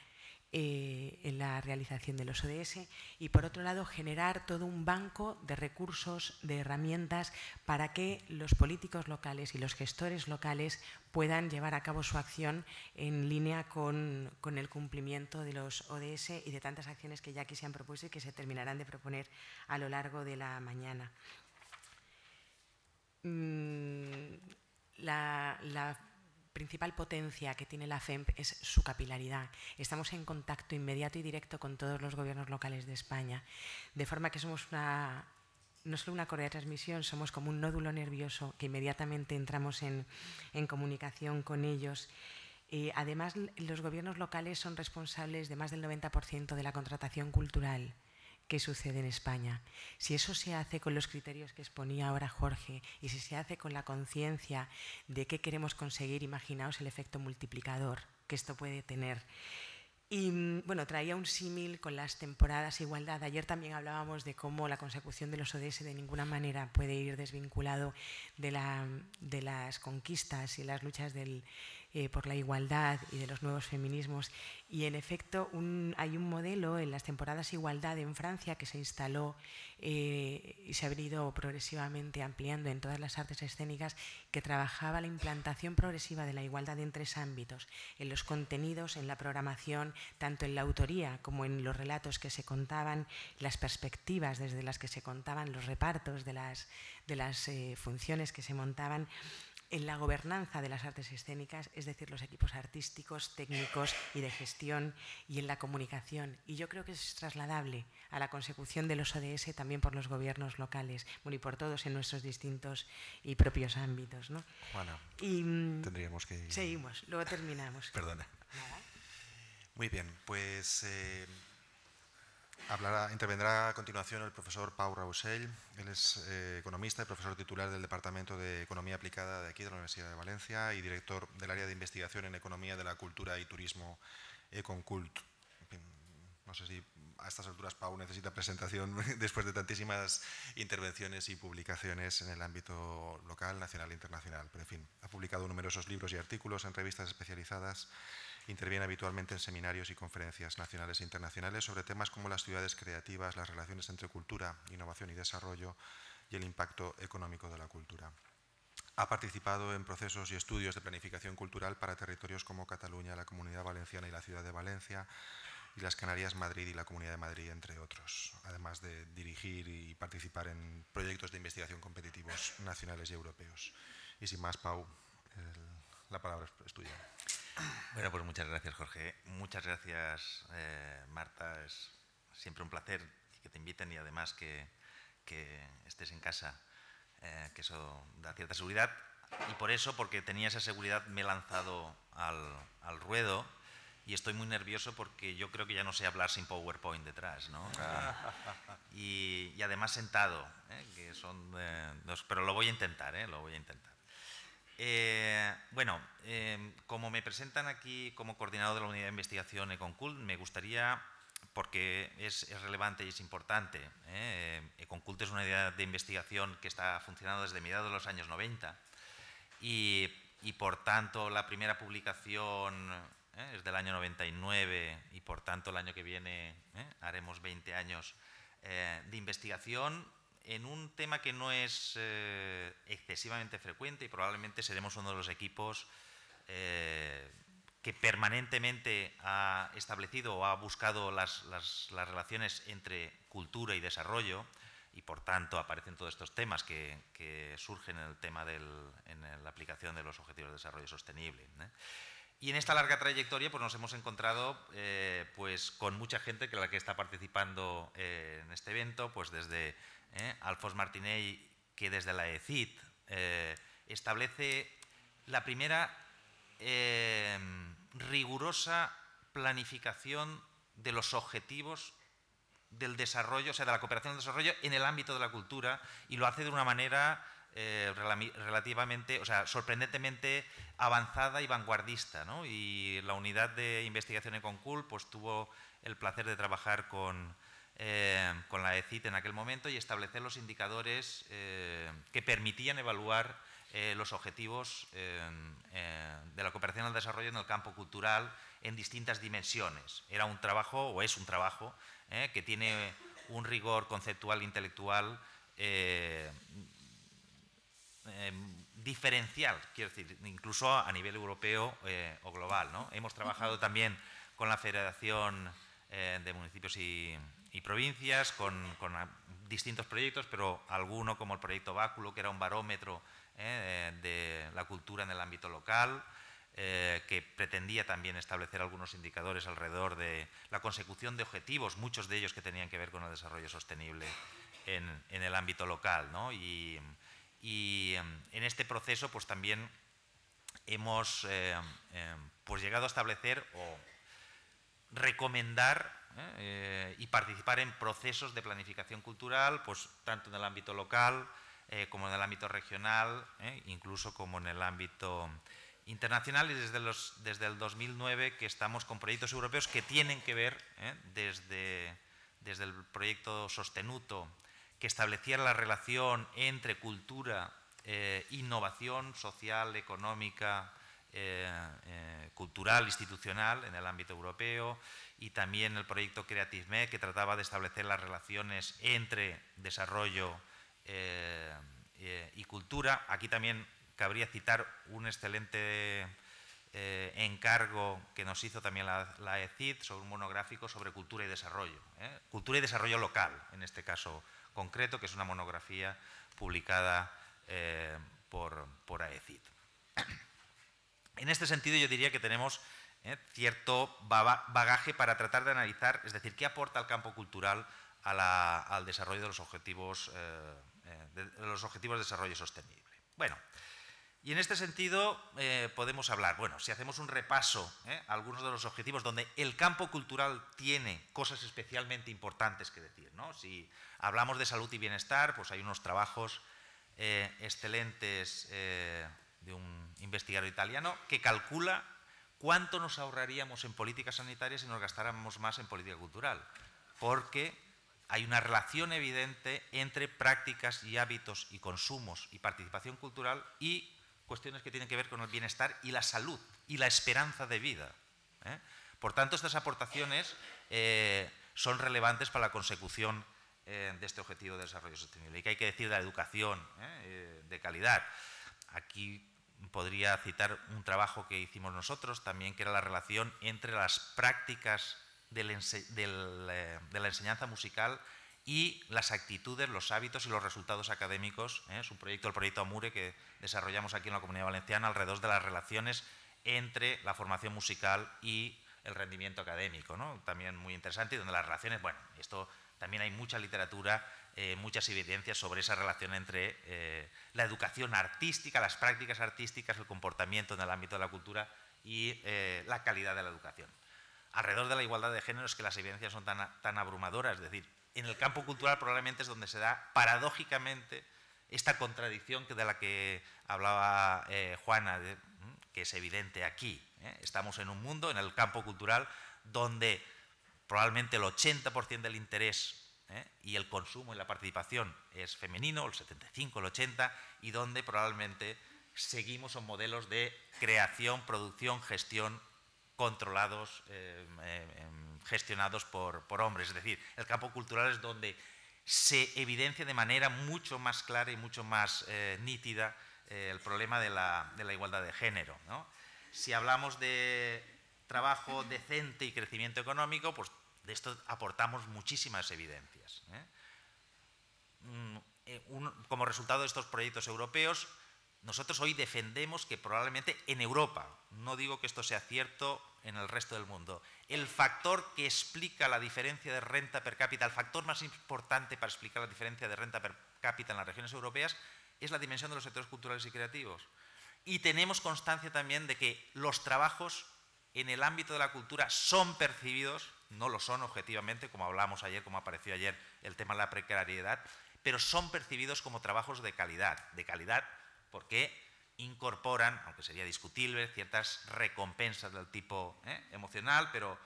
en la realización de los ODS y, por otro lado, generar todo un banco de recursos, de herramientas para que los políticos locales y los gestores locales puedan llevar a cabo su acción en línea con el cumplimiento de los ODS y de tantas acciones que ya aquí se han propuesto y que se terminarán de proponer a lo largo de la mañana. La principal potencia que tiene la FEMP es su capilaridad. Estamos en contacto inmediato y directo con todos los gobiernos locales de España, de forma que somos no solo una correa de transmisión, somos como un nódulo nervioso que inmediatamente entramos en comunicación con ellos. Además, los gobiernos locales son responsables de más del 90% de la contratación cultural que sucede en España. Si eso se hace con los criterios que exponía ahora Jorge y si se hace con la conciencia de qué queremos conseguir, imaginaos el efecto multiplicador que esto puede tener. Y bueno, traía un símil con las temporadas de igualdad. Ayer también hablábamos de cómo la consecución de los ODS de ninguna manera puede ir desvinculado de las conquistas y las luchas por la igualdad y de los nuevos feminismos. Y en efecto hay un modelo en las temporadas igualdad en Francia que se instaló y se ha venido progresivamente ampliando en todas las artes escénicas, que trabajaba la implantación progresiva de la igualdad en tres ámbitos: en los contenidos, en la programación, tanto en la autoría como en los relatos que se contaban, las perspectivas desde las que se contaban, los repartos de las funciones que se montaban, en la gobernanza de las artes escénicas, es decir, los equipos artísticos, técnicos y de gestión, y en la comunicación. Y yo creo que es trasladable a la consecución de los ODS también por los gobiernos locales, bueno, y por todos en nuestros distintos y propios ámbitos, ¿no? Juana, tendríamos que... Seguimos, luego terminamos. Perdona. Nada. Muy bien, pues intervendrá a continuación el profesor Pau Raussell. Él es economista y profesor titular del Departamento de Economía Aplicada de aquí, de la Universidad de Valencia, y director del área de investigación en Economía de la Cultura y Turismo Econcult. No sé si a estas alturas Pau necesita presentación después de tantísimas intervenciones y publicaciones en el ámbito local, nacional e internacional. Pero, en fin, ha publicado numerosos libros y artículos en revistas especializadas. Interviene habitualmente en seminarios y conferencias nacionales e internacionales sobre temas como las ciudades creativas, las relaciones entre cultura, innovación y desarrollo y el impacto económico de la cultura. Ha participado en procesos y estudios de planificación cultural para territorios como Cataluña, la Comunidad Valenciana y la Ciudad de Valencia, y las Canarias, Madrid y la Comunidad de Madrid, entre otros, además de dirigir y participar en proyectos de investigación competitivos nacionales y europeos. Y sin más, Pau, la palabra es tuya. Bueno, pues muchas gracias, Jorge. Muchas gracias, Marta. Es siempre un placer que te inviten y además que estés en casa, que eso da cierta seguridad. y por eso, porque tenía esa seguridad, me he lanzado al ruedo. Y estoy muy nervioso porque yo creo que ya no sé hablar sin PowerPoint detrás, ¿no? Y además sentado, que son pero lo voy a intentar, lo voy a intentar. Bueno, como me presentan aquí como coordinador de la unidad de investigación Econcult, me gustaría, porque es relevante y es importante, Econcult es una unidad de investigación que está funcionando desde mediados de los años 90 y por tanto la primera publicación es del año 99 y por tanto el año que viene haremos 20 años de investigación en un tema que no es excesivamente frecuente y probablemente seremos uno de los equipos que permanentemente ha establecido o ha buscado las relaciones entre cultura y desarrollo y por tanto aparecen todos estos temas que surgen en el tema en la aplicación de los Objetivos de Desarrollo Sostenible. Y en esta larga trayectoria pues, nos hemos encontrado pues, con mucha gente que está participando en este evento, pues desde Alfons Martinell, que desde la ECID establece la primera rigurosa planificación de los objetivos del desarrollo, o sea, de la cooperación al desarrollo en el ámbito de la cultura y lo hace de una manera relativamente, o sea, sorprendentemente avanzada y vanguardista, ¿no? Y la unidad de investigación Econcult pues tuvo el placer de trabajar con la ECID en aquel momento y establecer los indicadores que permitían evaluar los objetivos de la cooperación al desarrollo en el campo cultural en distintas dimensiones. Era un trabajo, o es un trabajo, que tiene un rigor conceptual e intelectual diferencial, quiero decir, incluso a nivel europeo o global, ¿no? Hemos trabajado también con la Federación de Municipios y Provincias, con distintos proyectos, pero alguno como el proyecto Báculo, que era un barómetro de la cultura en el ámbito local, que pretendía también establecer algunos indicadores alrededor de la consecución de objetivos, muchos de ellos que tenían que ver con el desarrollo sostenible en el ámbito local, ¿no? Y en este proceso pues también hemos pues llegado a establecer o recomendar y participar en procesos de planificación cultural, pues tanto en el ámbito local como en el ámbito regional, incluso como en el ámbito internacional, y desde el 2009 que estamos con proyectos europeos que tienen que ver desde el proyecto Sostenuto, que establecía la relación entre cultura, innovación social, económica, cultural, institucional en el ámbito europeo, y también el proyecto CreativeMed, que trataba de establecer las relaciones entre desarrollo y cultura. Aquí también cabría citar un excelente encargo que nos hizo también la ECID sobre un monográfico sobre cultura y desarrollo. Cultura y desarrollo local, en este caso concreto, que es una monografía publicada por AECID. En este sentido yo diría que tenemos cierto bagaje para tratar de analizar, es decir, qué aporta el campo cultural al desarrollo de los objetivos de desarrollo sostenible. Bueno, y en este sentido podemos hablar, bueno, si hacemos un repaso a algunos de los objetivos donde el campo cultural tiene cosas especialmente importantes que decir, ¿no? Si hablamos de salud y bienestar, pues hay unos trabajos excelentes de un investigador italiano que calcula cuánto nos ahorraríamos en políticas sanitarias si nos gastáramos más en política cultural, porque hay una relación evidente entre prácticas y hábitos y consumos y participación cultural y cuestiones que tienen que ver con el bienestar y la salud y la esperanza de vida. Por tanto, estas aportaciones son relevantes para la consecución de este objetivo de desarrollo sostenible. ¿Y qué hay que decir de la educación de calidad? Aquí podría citar un trabajo que hicimos nosotros también, que era la relación entre las prácticas de la enseñanza musical y las actitudes, los hábitos y los resultados académicos. Es un proyecto, el proyecto Amure, que desarrollamos aquí en la Comunidad Valenciana alrededor de las relaciones entre la formación musical y el rendimiento académico, ¿no? También muy interesante, y donde las relaciones, bueno, esto también hay mucha literatura muchas evidencias sobre esa relación entre la educación artística, las prácticas artísticas, el comportamiento en el ámbito de la cultura y la calidad de la educación. Alrededor de la igualdad de género es que las evidencias son tan abrumadoras, es decir, en el campo cultural probablemente es donde se da paradójicamente esta contradicción de la que hablaba Juana, que es evidente aquí. Estamos en un mundo, en el campo cultural, donde probablemente el 80% del interés y el consumo y la participación es femenino, el 75, el 80, y donde probablemente seguimos en modelos de creación, producción, gestión controlados, gestionados por hombres. Es decir, el campo cultural es donde se evidencia de manera mucho más clara y mucho más nítida el problema de la igualdad de género, ¿no? Si hablamos de trabajo decente y crecimiento económico, pues de esto aportamos muchísimas evidencias. Como resultado de estos proyectos europeos, nosotros hoy defendemos que probablemente en Europa, no digo que esto sea cierto en el resto del mundo, el factor que explica la diferencia de renta per cápita, el factor más importante para explicar la diferencia de renta per cápita en las regiones europeas es la dimensión de los sectores culturales y creativos. Y tenemos constancia también de que los trabajos en el ámbito de la cultura son percibidos, no lo son objetivamente, como hablamos ayer, como apareció ayer el tema de la precariedad, pero son percibidos como trabajos de calidad porque incorporan, aunque sería discutible, ciertas recompensas del tipo emocional, pero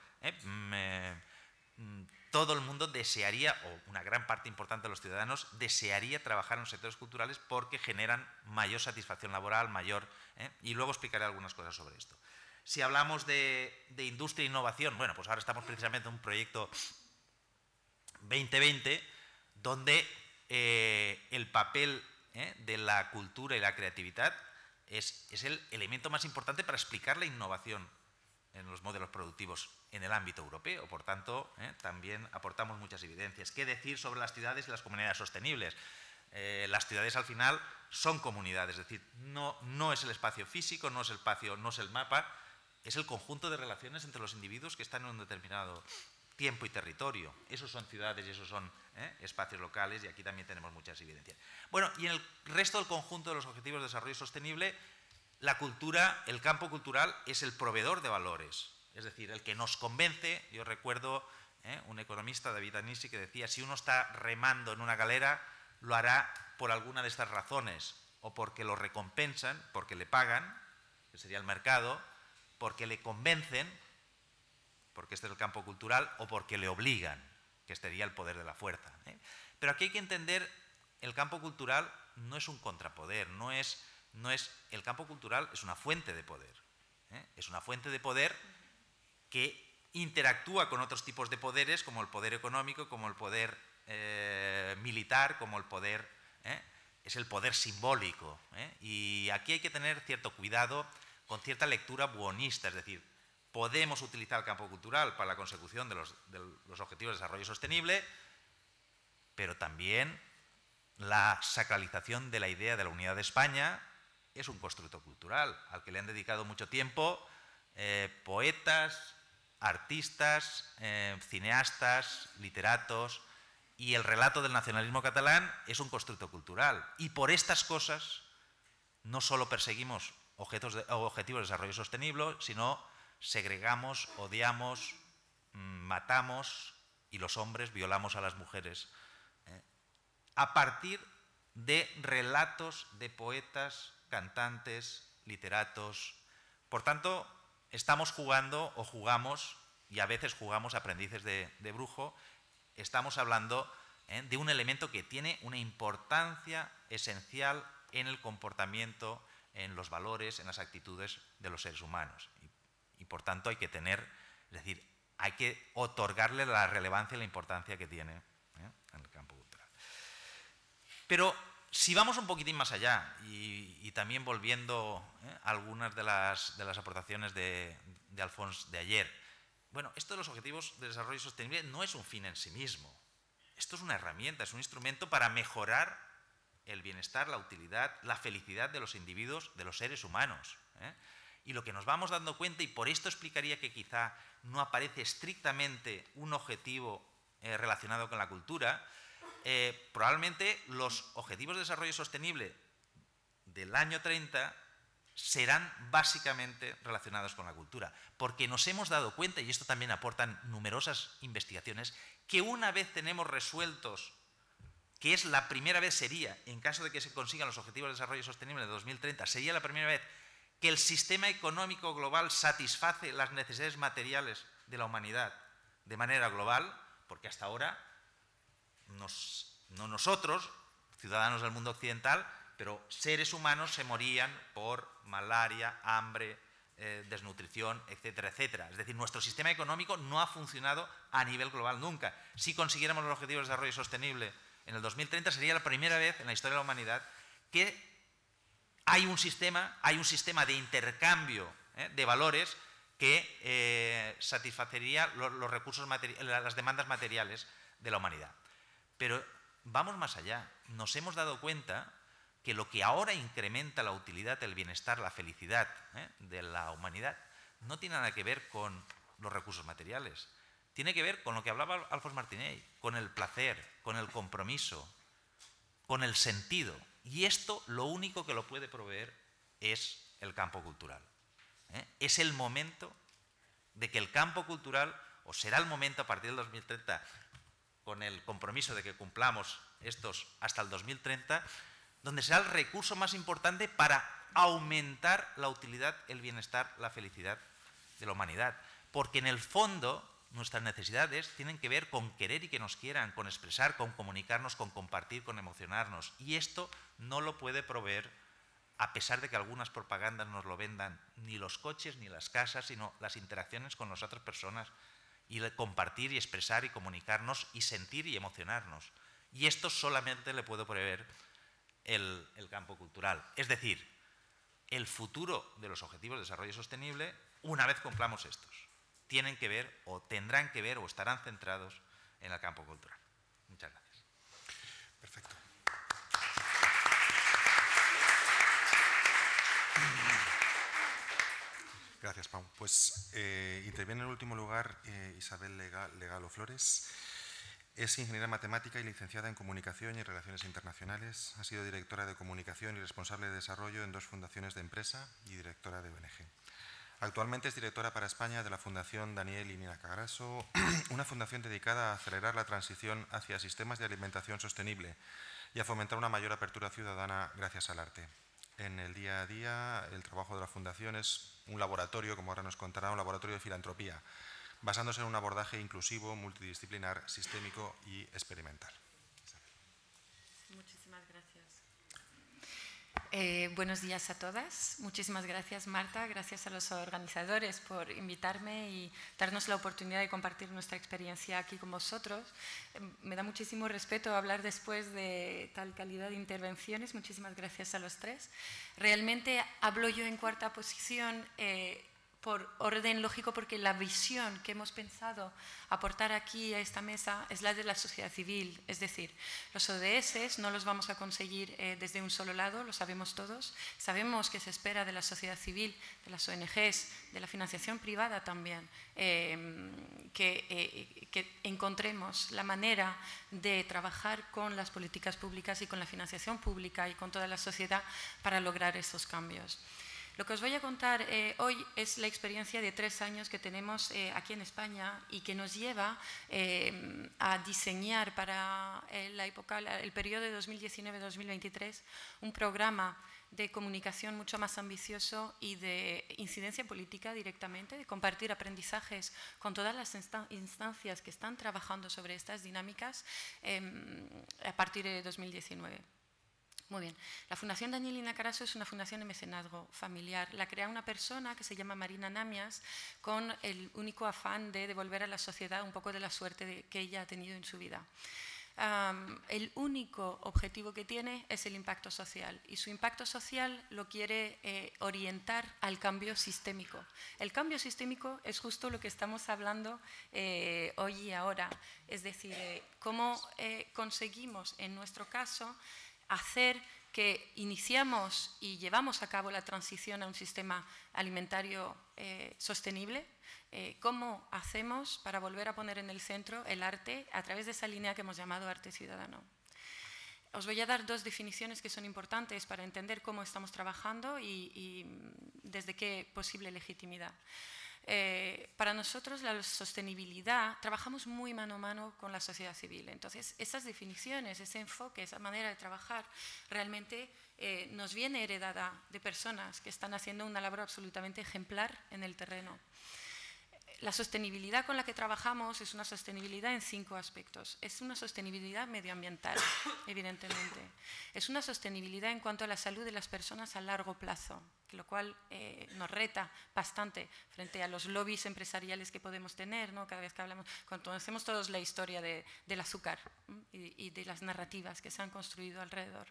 todo el mundo desearía, o una gran parte importante de los ciudadanos, desearía trabajar en los sectores culturales porque generan mayor satisfacción laboral, y luego explicaré algunas cosas sobre esto. Si hablamos de industria e innovación, bueno, pues ahora estamos precisamente en un proyecto 2020 donde el papel de la cultura y la creatividad es el elemento más importante para explicar la innovación en los modelos productivos en el ámbito europeo. Por tanto, también aportamos muchas evidencias. ¿Qué decir sobre las ciudades y las comunidades sostenibles? Las ciudades al final son comunidades, es decir, no es el espacio físico, no es el mapa, es el conjunto de relaciones entre los individuos que están en un determinado tiempo y territorio. Esos son ciudades y esos son espacios locales, y aquí también tenemos muchas evidencias. Bueno, y en el resto del conjunto de los objetivos de desarrollo sostenible, la cultura, el campo cultural es el proveedor de valores, es decir, el que nos convence. Yo recuerdo un economista, David Anisi, que decía: si uno está remando en una galera, lo hará por alguna de estas razones, o porque lo recompensan, porque le pagan, que sería el mercado, porque le convencen, porque este es el campo cultural, o porque le obligan, que este sería el poder de la fuerza. Pero aquí hay que entender, el campo cultural no es un contrapoder, el campo cultural es una fuente de poder. Es una fuente de poder que interactúa con otros tipos de poderes, como el poder económico, como el poder militar, como el poder... es el poder simbólico. Y aquí hay que tener cierto cuidado con cierta lectura buonista, es decir, podemos utilizar el campo cultural para la consecución de los objetivos de desarrollo sostenible, pero también la sacralización de la idea de la unidad de España es un constructo cultural al que le han dedicado mucho tiempo poetas, artistas, cineastas, literatos, y el relato del nacionalismo catalán es un constructo cultural. Y por estas cosas no solo perseguimos objetivos de desarrollo sostenible, sino segregamos, odiamos, matamos, y los hombres violamos a las mujeres, a partir de relatos de poetas, cantantes, literatos. Por tanto, estamos jugando, o jugamos, y a veces jugamos aprendices de brujo. Estamos hablando de un elemento que tiene una importancia esencial en el comportamiento, en los valores, en las actitudes de los seres humanos. Y por tanto hay que tener, es decir, hay que otorgarle la relevancia y la importancia que tiene en el campo cultural. Pero si vamos un poquitín más allá, y también volviendo a algunas de las aportaciones de Alfons de ayer, bueno, esto de los objetivos de desarrollo sostenible no es un fin en sí mismo. Esto es una herramienta, es un instrumento para mejorar el bienestar, la utilidad, la felicidad de los individuos, de los seres humanos. Y lo que nos vamos dando cuenta, y por esto explicaría que quizá no aparece estrictamente un objetivo relacionado con la cultura, probablemente los objetivos de desarrollo sostenible del año 30 serán básicamente relacionados con la cultura, porque nos hemos dado cuenta, y esto también aportan numerosas investigaciones, que una vez tenemos resueltos, que es la primera vez sería, en caso de que se consigan los objetivos de desarrollo sostenible de 2030, sería la primera vez que el sistema económico global satisface las necesidades materiales de la humanidad de manera global, porque hasta ahora no nosotros, ciudadanos del mundo occidental, pero seres humanos se morían por malaria, hambre, desnutrición, etcétera, etcétera. Es decir, nuestro sistema económico no ha funcionado a nivel global nunca. Si consiguiéramos los objetivos de desarrollo sostenible en el 2030, sería la primera vez en la historia de la humanidad que hay un sistema de intercambio de valores que satisfacería los recursos las demandas materiales de la humanidad. Pero vamos más allá. Nos hemos dado cuenta que lo que ahora incrementa la utilidad, el bienestar, la felicidad de la humanidad no tiene nada que ver con los recursos materiales. Tiene que ver con lo que hablaba Alfons Martinell, con el placer, con el compromiso, con el sentido. Y esto lo único que lo puede proveer es el campo cultural. Es el momento de que el campo cultural, o será el momento a partir del 2030, con el compromiso de que cumplamos estos hasta el 2030, donde será el recurso más importante para aumentar la utilidad, el bienestar, la felicidad de la humanidad. Porque en el fondo nuestras necesidades tienen que ver con querer y que nos quieran, con expresar, con comunicarnos, con compartir, con emocionarnos. Y esto no lo puede proveer, a pesar de que algunas propagandas nos lo vendan, ni los coches ni las casas, sino las interacciones con las otras personas, y compartir y expresar y comunicarnos y sentir y emocionarnos. Y esto solamente le puede proveer el campo cultural. Es decir, el futuro de los objetivos de desarrollo sostenible, una vez cumplamos estos, tienen que ver o tendrán que ver o estarán centrados en el campo cultural. Muchas gracias. Perfecto. Gracias, Pau. Pues interviene en último lugar Isabel Legalo Flores. Es ingeniera matemática y licenciada en Comunicación y Relaciones Internacionales. Ha sido directora de Comunicación y responsable de desarrollo en 2 fundaciones de empresa y directora de ONG. Actualmente es directora para España de la Fundación Daniel y Nina Carasso, una fundación dedicada a acelerar la transición hacia sistemas de alimentación sostenible y a fomentar una mayor apertura ciudadana gracias al arte. En el día a día, el trabajo de la fundación es un laboratorio, como ahora nos contará, un laboratorio de filantropía, basándose en un abordaje inclusivo, multidisciplinar, sistémico y experimental. Muchísimas gracias. Buenos días a todas. Muchísimas gracias, Marta. Gracias a los organizadores por invitarme y darnos la oportunidad de compartir nuestra experiencia aquí con vosotros. Me da muchísimo respeto hablar después de tal calidad de intervenciones. Muchísimas gracias a los 3. Realmente hablo yo en cuarta posición por orden lógico, porque la visión que hemos pensado aportar aquí a esta mesa es la de la sociedad civil. Es decir, los ODS no los vamos a conseguir desde un solo lado, lo sabemos todos. Sabemos que se espera de la sociedad civil, de las ONGs, de la financiación privada también, que encontremos la manera de trabajar con las políticas públicas y con la financiación pública y con toda la sociedad para lograr esos cambios. Lo que os voy a contar hoy es la experiencia de 3 años que tenemos aquí en España y que nos lleva a diseñar para el periodo de 2019-2023 un programa de comunicación mucho más ambicioso y de incidencia política directamente, de compartir aprendizajes con todas las instancias que están trabajando sobre estas dinámicas a partir de 2019. Muy bien. La Fundación Daniel y Nina Carasso es una fundación de mecenazgo familiar. La crea una persona que se llama Marina Namias con el único afán de devolver a la sociedad un poco de la suerte que ella ha tenido en su vida. El único objetivo que tiene es el impacto social y su impacto social lo quiere orientar al cambio sistémico. El cambio sistémico es justo lo que estamos hablando hoy y ahora, es decir, cómo conseguimos en nuestro caso hacer que iniciamos y llevamos a cabo la transición a un sistema alimentario sostenible, cómo hacemos para volver a poner en el centro el arte a través de esa línea que hemos llamado arte ciudadano. Os voy a dar dos definiciones que son importantes para entender cómo estamos trabajando y desde qué posible legitimidad. Para nosotros la sostenibilidad, trabajamos muy mano a mano con la sociedad civil. Entonces, esas definiciones, ese enfoque, esa manera de trabajar, realmente nos viene heredada de personas que están haciendo una labor absolutamente ejemplar en el terreno. La sostenibilidad con la que trabajamos es una sostenibilidad en 5 aspectos. Es una sostenibilidad medioambiental, evidentemente. Es una sostenibilidad en cuanto a la salud de las personas a largo plazo, lo cual nos reta bastante frente a los lobbies empresariales que podemos tener, ¿no? Cada vez que hablamos, conocemos todos la historia del azúcar y de las narrativas que se han construido alrededor.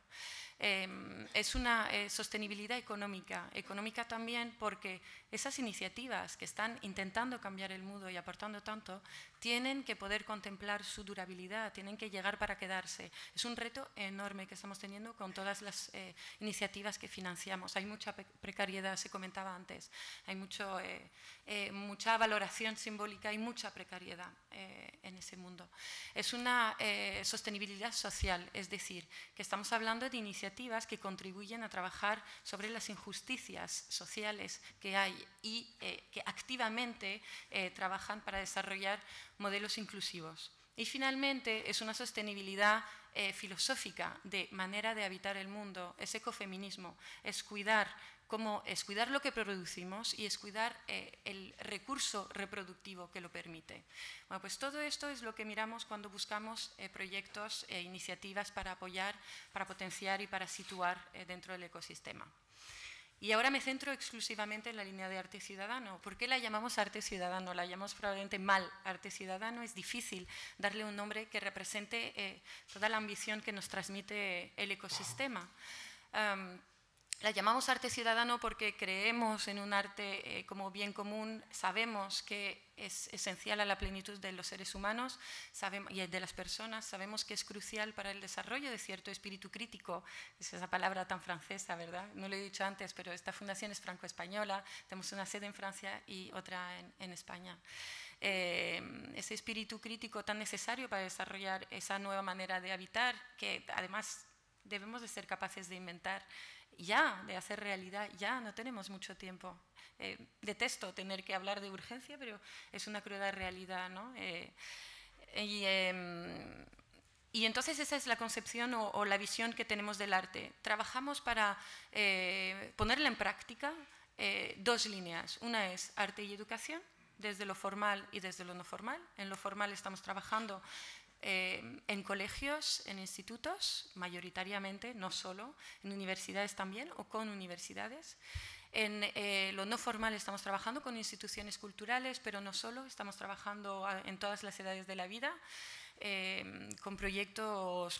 Es una sostenibilidad económica también porque esas iniciativas que están intentando cambiar el mundo y aportando tanto, tienen que poder contemplar su durabilidad, tienen que llegar para quedarse. Es un reto enorme que estamos teniendo con todas las iniciativas que financiamos. Hay mucha precariedad, se comentaba antes, hay mucha valoración simbólica y mucha precariedad en ese mundo. Es una sostenibilidad social, es decir, que estamos hablando de iniciativas que contribuyen a trabajar sobre las injusticias sociales que hay y que activamente trabajan para desarrollar modelos inclusivos. Y finalmente es una sostenibilidad filosófica de manera de habitar el mundo, es ecofeminismo, es cuidar lo que producimos y es cuidar el recurso reproductivo que lo permite. Bueno, pues todo esto es lo que miramos cuando buscamos proyectos e iniciativas para apoyar, para potenciar y para situar dentro del ecosistema. Y ahora me centro exclusivamente en la línea de arte ciudadano. ¿Por qué la llamamos arte ciudadano? La llamamos probablemente mal arte ciudadano. Es difícil darle un nombre que represente toda la ambición que nos transmite el ecosistema. La llamamos arte ciudadano porque creemos en un arte como bien común, sabemos que es esencial a la plenitud de los seres humanos y de las personas, sabemos que es crucial para el desarrollo de cierto espíritu crítico, es esa palabra tan francesa, ¿verdad? No lo he dicho antes, pero esta fundación es franco-española, tenemos una sede en Francia y otra en España. Ese espíritu crítico tan necesario para desarrollar esa nueva manera de habitar, que además debemos de ser capaces de inventar ya, de hacer realidad, ya no tenemos mucho tiempo. Detesto tener que hablar de urgencia, pero es una cruda realidad, ¿no? Y entonces esa es la concepción o la visión que tenemos del arte. Trabajamos para ponerla en práctica 2 líneas. Una es arte y educación, desde lo formal y desde lo no formal. En lo formal estamos trabajando en colegios, en institutos, mayoritariamente, no solo, en universidades también o con universidades. En lo no formal estamos trabajando con instituciones culturales, pero no solo, estamos trabajando en todas las edades de la vida, con proyectos,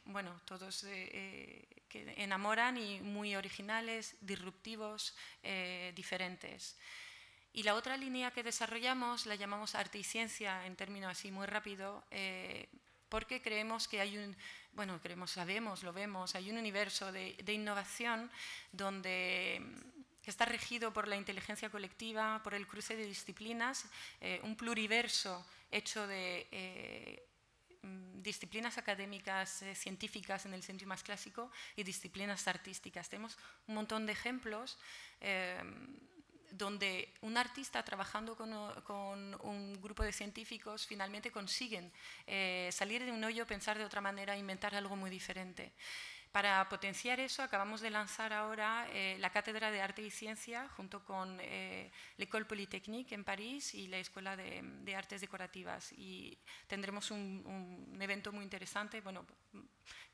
bueno, todos que enamoran y muy originales, disruptivos, diferentes. Y la otra línea que desarrollamos la llamamos arte y ciencia, en términos así muy rápido, porque creemos que hay un, bueno, sabemos, lo vemos, hay un universo de innovación que está regido por la inteligencia colectiva, por el cruce de disciplinas, un pluriverso hecho de disciplinas académicas, científicas en el sentido más clásico y disciplinas artísticas. Tenemos un montón de ejemplos donde un artista trabajando con un grupo de científicos finalmente consiguen salir de un hoyo, pensar de otra manera, inventar algo muy diferente. Para potenciar eso, acabamos de lanzar ahora la Cátedra de Arte y Ciencia junto con l'École Polytechnique en París y la Escuela de Artes Decorativas. Y tendremos un evento muy interesante. Bueno,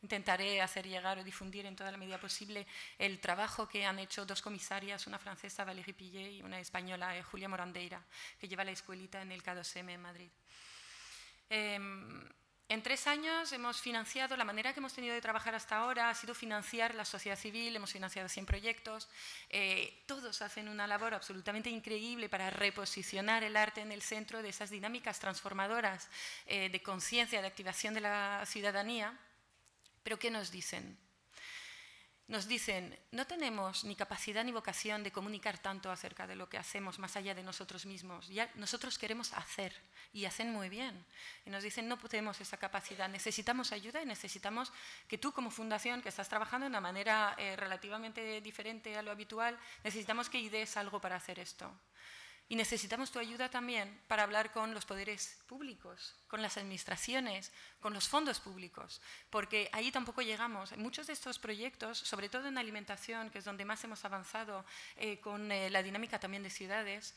intentaré hacer llegar o difundir en toda la medida posible el trabajo que han hecho 2 comisarias, una francesa, Valérie Pillet, y una española, Julia Morandeira, que lleva la escuelita en el K2M en Madrid. En 3 años hemos financiado, la manera que hemos tenido de trabajar hasta ahora ha sido financiar la sociedad civil, hemos financiado 100 proyectos, todos hacen una labor absolutamente increíble para reposicionar el arte en el centro de esas dinámicas transformadoras de conciencia, de activación de la ciudadanía. Pero ¿qué nos dicen? nos dicen, no tenemos ni capacidad ni vocación de comunicar tanto acerca de lo que hacemos más allá de nosotros mismos. Ya nosotros queremos hacer y hacen muy bien. Y nos dicen, no tenemos esa capacidad, necesitamos ayuda y necesitamos que tú como fundación, que estás trabajando de una manera relativamente diferente a lo habitual, necesitamos que idees algo para hacer esto. Y necesitamos tu ayuda también para hablar con los poderes públicos, con las administraciones, con los fondos públicos, porque ahí tampoco llegamos. Muchos de estos proyectos, sobre todo en alimentación, que es donde más hemos avanzado con la dinámica también de ciudades,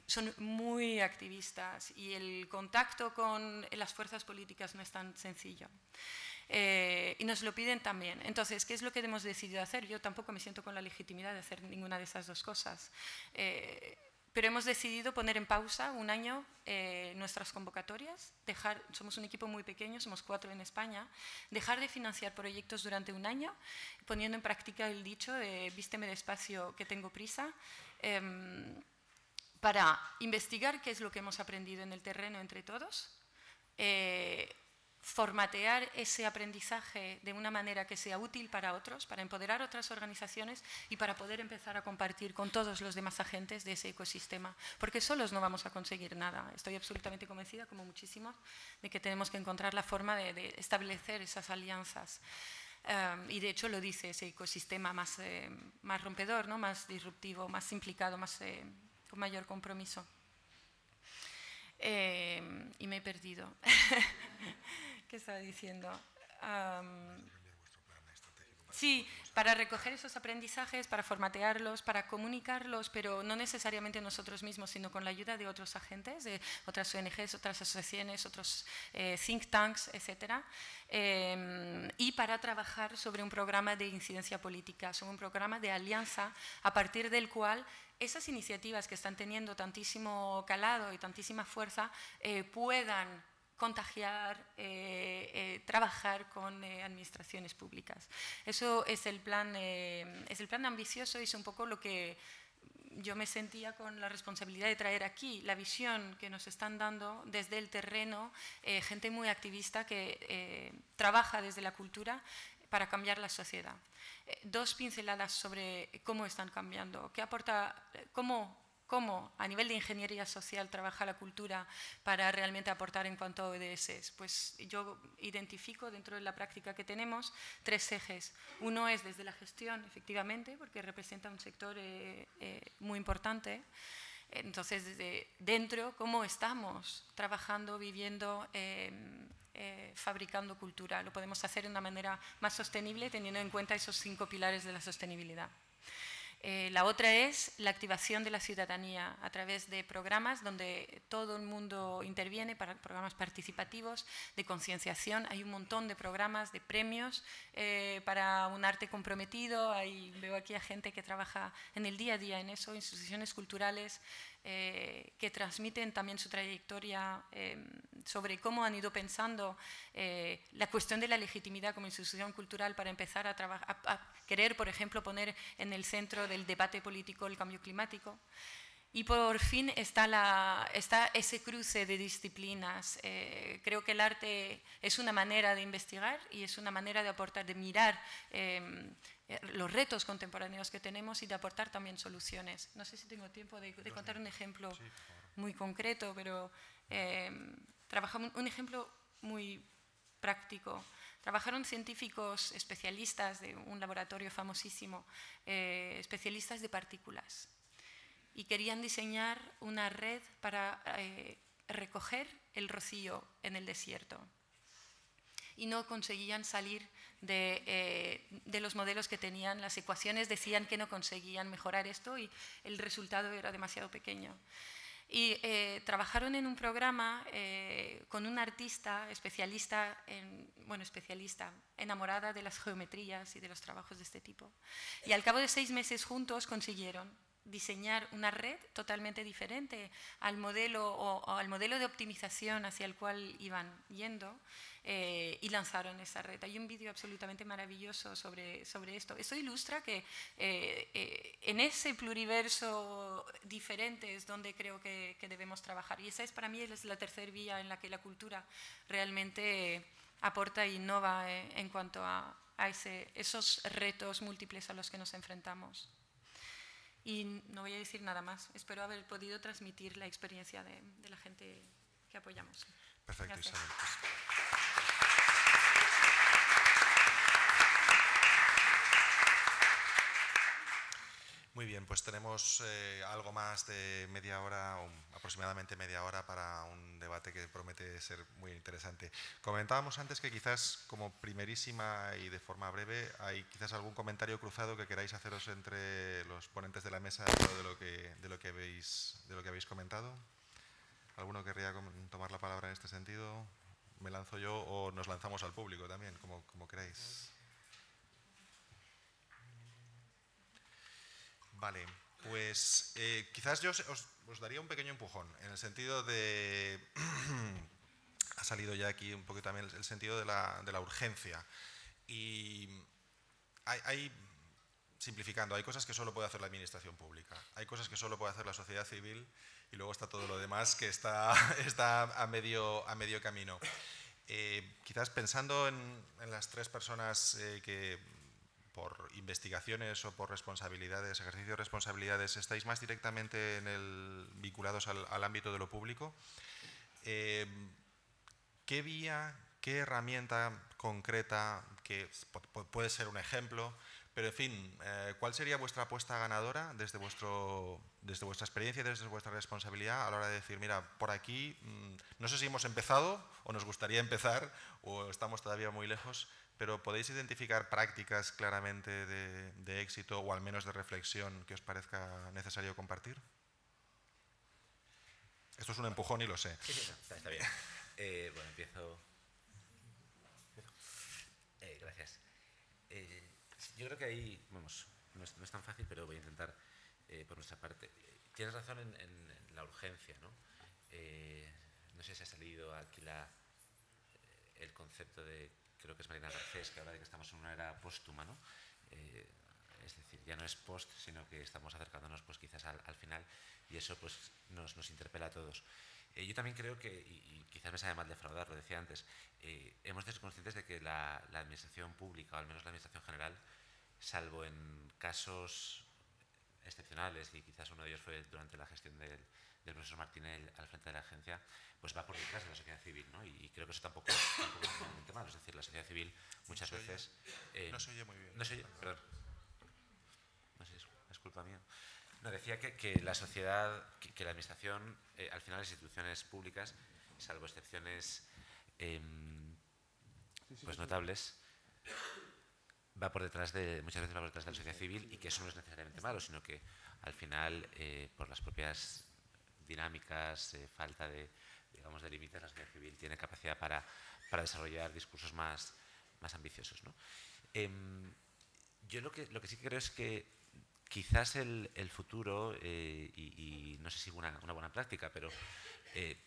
son muy activistas y el contacto con las fuerzas políticas no es tan sencillo. Y nos lo piden también. Entonces, ¿qué es lo que hemos decidido hacer? Yo tampoco me siento con la legitimidad de hacer ninguna de esas dos cosas. Pero hemos decidido poner en pausa un año nuestras convocatorias, somos un equipo muy pequeño, somos 4 en España, dejar de financiar proyectos durante un año, poniendo en práctica el dicho de vísteme despacio que tengo prisa, para investigar qué es lo que hemos aprendido en el terreno entre todos, formatear ese aprendizaje de una manera que sea útil para otros, para empoderar otras organizaciones y para poder empezar a compartir con todos los demás agentes de ese ecosistema, porque solos no vamos a conseguir nada. Estoy absolutamente convencida, como muchísimos, de que tenemos que encontrar la forma de establecer esas alianzas. Y de hecho lo dice ese ecosistema más rompedor, ¿no? Más disruptivo, más implicado, con mayor compromiso. Y me he perdido. ¿Qué estaba diciendo? Sí, para recoger esos aprendizajes, para formatearlos, para comunicarlos, pero no necesariamente nosotros mismos, sino con la ayuda de otros agentes, de otras ONGs, otras asociaciones, otros think tanks, etc. Y para trabajar sobre un programa de incidencia política, sobre un programa de alianza a partir del cual esas iniciativas que están teniendo tantísimo calado y tantísima fuerza puedan contagiar, trabajar con administraciones públicas. Eso es el plan ambicioso y es un poco lo que yo me sentía con la responsabilidad de traer aquí, la visión que nos están dando desde el terreno, gente muy activista que trabaja desde la cultura para cambiar la sociedad. 2 pinceladas sobre cómo están cambiando, qué aporta, cómo a nivel de ingeniería social trabaja la cultura para realmente aportar en cuanto a ODS. Pues yo identifico dentro de la práctica que tenemos 3 ejes. Uno es desde la gestión, efectivamente, porque representa un sector muy importante. Entonces, desde dentro, cómo estamos trabajando, viviendo, fabricando cultura. Lo podemos hacer de una manera más sostenible teniendo en cuenta esos 5 pilares de la sostenibilidad. La otra es la activación de la ciudadanía a través de programas donde todo el mundo interviene, para programas participativos, de concienciación. Hay un montón de programas, de premios para un arte comprometido. Veo aquí a gente que trabaja en el día a día en eso, instituciones culturales que transmiten también su trayectoria sobre cómo han ido pensando la cuestión de la legitimidad como institución cultural para empezar a querer, por ejemplo, poner en el centro del debate político el cambio climático. Y por fin está ese cruce de disciplinas. Creo que el arte es una manera de investigar y es una manera de aportar, de mirar los retos contemporáneos que tenemos y de aportar también soluciones. No sé si tengo tiempo de contar un ejemplo muy concreto, pero trabajamos un ejemplo muy práctico. Trabajaron científicos especialistas de un laboratorio famosísimo, especialistas de partículas, y querían diseñar una red para recoger el rocío en el desierto. Y no conseguían salir de los modelos que tenían, las ecuaciones decían que no conseguían mejorar esto y el resultado era demasiado pequeño. Y trabajaron en un programa con una artista especialista, enamorada de las geometrías y de los trabajos de este tipo. Y al cabo de 6 meses juntos consiguieron diseñar una red totalmente diferente al modelo o al modelo de optimización hacia el cual iban yendo y lanzaron esa red. Hay un vídeo absolutamente maravilloso sobre esto. Eso ilustra que en ese pluriverso diferente es donde creo que debemos trabajar. Y esa es para mí es la tercera vía en la que la cultura realmente aporta e innova en cuanto a a esos retos múltiples a los que nos enfrentamos. Y no voy a decir nada más. Espero haber podido transmitir la experiencia de la gente que apoyamos. Perfecto, Gracias. Isabel. Muy bien, pues tenemos algo más de media hora, o aproximadamente media hora, para un debate que promete ser muy interesante. Comentábamos antes que quizás, como primerísima y de forma breve, hay quizás algún comentario cruzado que queráis haceros entre los ponentes de la mesa de lo que habéis comentado. ¿Alguno querría tomar la palabra en este sentido? ¿Me lanzo yo o nos lanzamos al público también, como queráis? Vale, pues quizás yo os daría un pequeño empujón, en el sentido de... ha salido ya aquí un poco también el sentido de la urgencia. Y simplificando, hay cosas que solo puede hacer la administración pública, hay cosas que solo puede hacer la sociedad civil y luego está todo lo demás que está a medio camino. Quizás pensando en las tres personas que por investigaciones o por responsabilidades, ejercicio de responsabilidades, estáis más directamente vinculados al ámbito de lo público, ¿qué vía, qué herramienta concreta, que puede ser un ejemplo, pero en fin, ¿cuál sería vuestra apuesta ganadora desde vuestra experiencia y desde vuestra responsabilidad a la hora de decir, mira, por aquí, no sé si hemos empezado o nos gustaría empezar o estamos todavía muy lejos, pero ¿podéis identificar prácticas claramente de éxito o al menos de reflexión que os parezca necesario compartir? Esto es un empujón y lo sé. Sí, está bien. Bueno, empiezo. Gracias. Yo creo que ahí, vamos, no es tan fácil, pero voy a intentar por nuestra parte. Tienes razón en la urgencia, ¿no? No sé si ha salido aquí el concepto de, creo que es Marina Garcés, que habla de que estamos en una era póstuma, ¿no? Es decir, ya no es post, sino que estamos acercándonos pues quizás al final, y eso pues nos interpela a todos. Yo también creo que, y quizás me sabe mal defraudar, lo decía antes, hemos de ser conscientes de que la administración pública, o al menos la administración general, salvo en casos excepcionales, y quizás uno de ellos fue durante la gestión del profesor Martinell al frente de la agencia, pues va por detrás de la sociedad civil, ¿no? Y creo que eso tampoco es realmente malo. Es decir, la sociedad civil muchas veces... no se oye muy bien. No se oye, perdón. No sé, es culpa mía. No, decía que la sociedad, que la administración, al final las instituciones públicas, salvo excepciones pues notables, muchas veces va por detrás de la sociedad civil, y que eso no es necesariamente malo, sino que al final, por las propias dinámicas, falta de límites, la sociedad civil tiene capacidad para desarrollar discursos más ambiciosos, ¿no? Yo lo que sí creo es que quizás el futuro, y no sé si una buena práctica, pero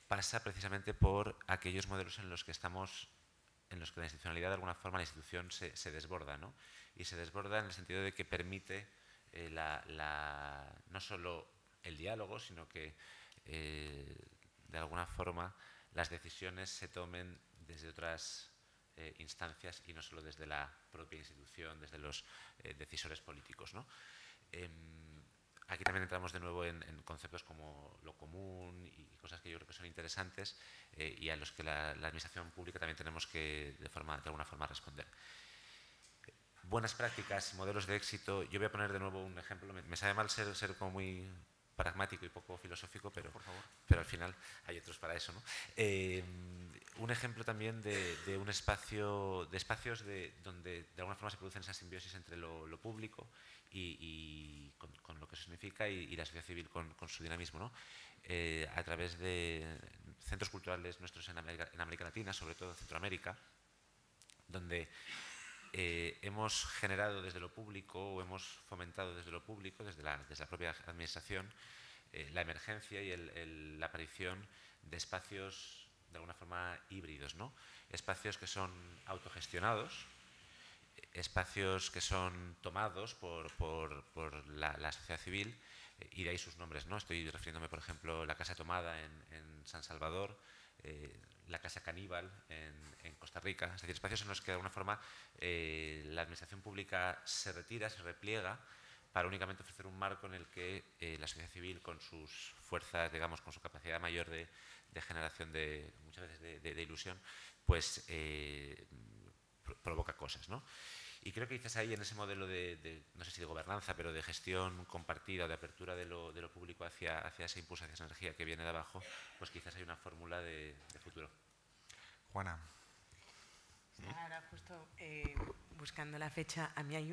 pasa precisamente por aquellos modelos en los que la institucionalidad, de alguna forma, la institución se desborda, ¿no? Y se desborda en el sentido de que permite no solo el diálogo, sino que de alguna forma las decisiones se tomen desde otras instancias y no solo desde la propia institución, desde los decisores políticos, ¿no? Aquí también entramos de nuevo en conceptos como lo común y cosas que yo creo que son interesantes, y a los que la administración pública también tenemos que de alguna forma responder. Buenas prácticas, modelos de éxito. Yo voy a poner de nuevo un ejemplo. Me sabe mal ser como muy pragmático y poco filosófico, pero al final hay otros para eso, ¿no? Un ejemplo también de espacios donde de alguna forma se producen esas simbiosis entre lo público y con lo que eso significa, y la sociedad civil con su dinamismo, ¿no? A través de centros culturales nuestros en América Latina, sobre todo en Centroamérica, donde hemos generado desde lo público, o hemos fomentado desde lo público, desde la propia administración, la emergencia y la aparición de espacios de alguna forma híbridos, ¿no? Espacios que son autogestionados, espacios que son tomados por la sociedad civil, y de ahí sus nombres, ¿no? Estoy refiriéndome, por ejemplo, a la Casa Tomada en San Salvador, la Casa Caníbal en Costa Rica, es decir, espacios en los que de alguna forma la administración pública se retira, se repliega para únicamente ofrecer un marco en el que la sociedad civil, con sus fuerzas, digamos, con su capacidad mayor de generación muchas veces de ilusión, pues provoca cosas, ¿no? Y creo que quizás ahí, en ese modelo no sé si de gobernanza, pero de gestión compartida, de apertura de lo público hacia ese impulso, hacia esa energía que viene de abajo, pues quizás hay una fórmula de futuro. Juana. Ahora, justo buscando la fecha, a mí hay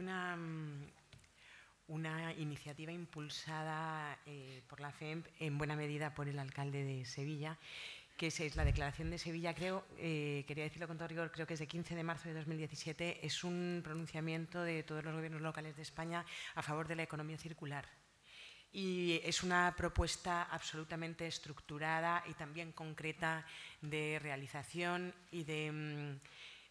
una iniciativa impulsada por la FEMP, en buena medida por el alcalde de Sevilla, que es la Declaración de Sevilla, creo, quería decirlo con todo rigor, creo que es de 15 de marzo de 2017, es un pronunciamiento de todos los gobiernos locales de España a favor de la economía circular. Y es una propuesta absolutamente estructurada y también concreta de realización y de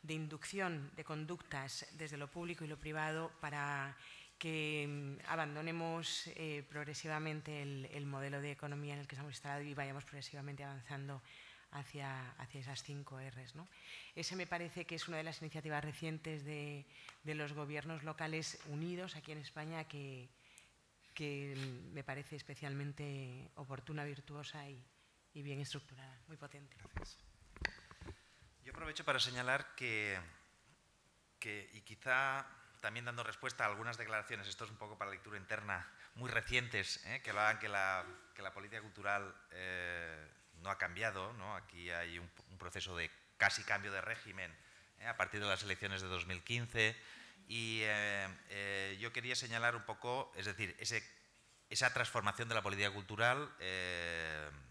inducción de conductas desde lo público y lo privado para que abandonemos progresivamente el modelo de economía en el que estamos instalados y vayamos progresivamente avanzando hacia esas 5 Rs, ¿no? Ese me parece que es una de las iniciativas recientes de los gobiernos locales unidos aquí en España que me parece especialmente oportuna, virtuosa y bien estructurada, muy potente. Gracias. Yo aprovecho para señalar que y quizá también dando respuesta a algunas declaraciones, esto es un poco para lectura interna, muy recientes, que hablaban que la política cultural no ha cambiado, ¿no? Aquí hay un proceso de casi cambio de régimen a partir de las elecciones de 2015 y yo quería señalar un poco, es decir, esa transformación de la política cultural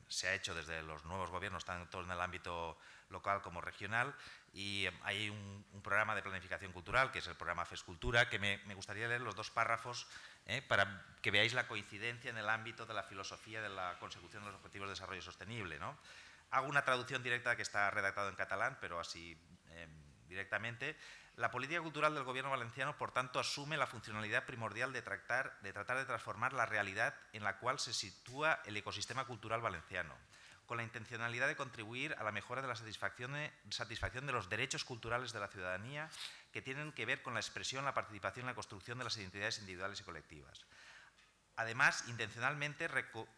se ha hecho desde los nuevos gobiernos, tanto en el ámbito local como regional, y hay un programa de planificación cultural, que es el programa FEScultura, que me gustaría leer los 2 párrafos para que veáis la coincidencia en el ámbito de la filosofía de la consecución de los objetivos de desarrollo sostenible, ¿no? Hago una traducción directa que está redactado en catalán, pero así directamente. La política cultural del Gobierno valenciano, por tanto, asume la funcionalidad primordial de tratar de transformar la realidad en la cual se sitúa el ecosistema cultural valenciano, con la intencionalidad de contribuir a la mejora de la satisfacción de los derechos culturales de la ciudadanía que tienen que ver con la expresión, la participación y la construcción de las identidades individuales y colectivas. Además, intencionalmente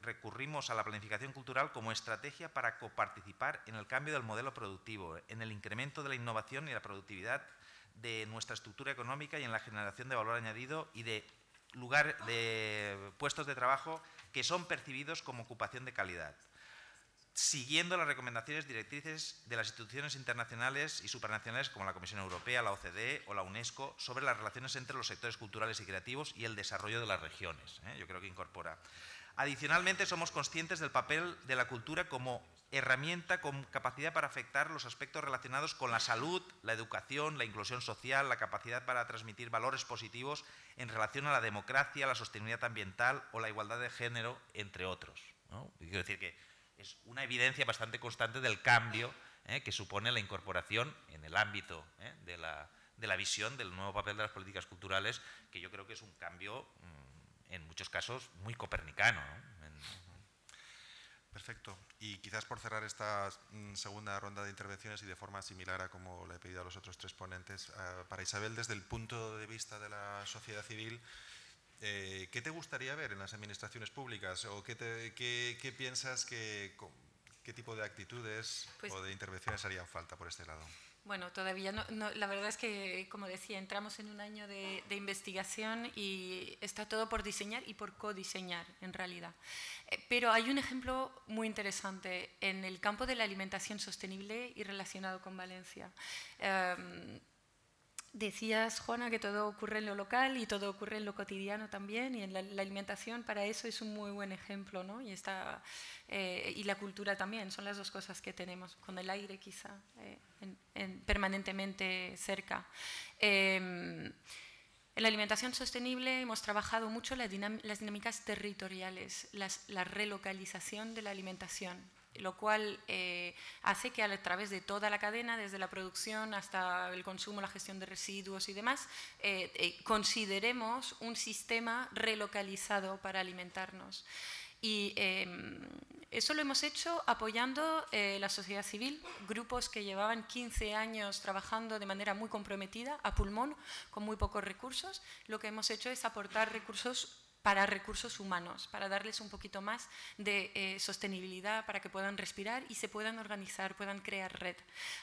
recurrimos a la planificación cultural como estrategia para coparticipar en el cambio del modelo productivo, en el incremento de la innovación y la productividad de nuestra estructura económica y en la generación de valor añadido y de puestos de trabajo que son percibidos como ocupación de calidad, siguiendo las recomendaciones directrices de las instituciones internacionales y supranacionales como la Comisión Europea, la OCDE o la UNESCO sobre las relaciones entre los sectores culturales y creativos y el desarrollo de las regiones. Yo creo que incorpora. Adicionalmente, somos conscientes del papel de la cultura como herramienta con capacidad para afectar los aspectos relacionados con la salud, la educación, la inclusión social, la capacidad para transmitir valores positivos en relación a la democracia, la sostenibilidad ambiental o la igualdad de género, entre otros, ¿no? Quiero decir que es una evidencia bastante constante del cambio que supone la incorporación en el ámbito de la visión del nuevo papel de las políticas culturales, que yo creo que es un cambio, en muchos casos, muy copernicano, ¿no? Perfecto. Y quizás por cerrar esta segunda ronda de intervenciones y de forma similar a como le he pedido a los otros 3 ponentes, para Isabel, desde el punto de vista de la sociedad civil, ¿qué te gustaría ver en las administraciones públicas? ¿O qué piensas qué tipo de actitudes o de intervenciones harían falta por este lado? Bueno, todavía no, la verdad es que, como decía, entramos en un año de investigación y está todo por diseñar y por codiseñar, en realidad. Pero hay un ejemplo muy interesante en el campo de la alimentación sostenible y relacionado con Valencia. Decías, Juana, que todo ocurre en lo local y todo ocurre en lo cotidiano también, y en la alimentación para eso es un muy buen ejemplo, ¿no? Y la cultura también, son las 2 cosas que tenemos, con el aire quizá permanentemente cerca. En la alimentación sostenible hemos trabajado mucho las dinámicas territoriales, la relocalización de la alimentación, lo cual hace que a través de toda la cadena, desde la producción hasta el consumo, la gestión de residuos y demás, consideremos un sistema relocalizado para alimentarnos. Y eso lo hemos hecho apoyando la sociedad civil, grupos que llevaban 15 años trabajando de manera muy comprometida, a pulmón, con muy pocos recursos. Lo que hemos hecho es aportar recursos para recursos humanos, para darles un poquito más de sostenibilidad, para que puedan respirar y se puedan organizar, puedan crear red.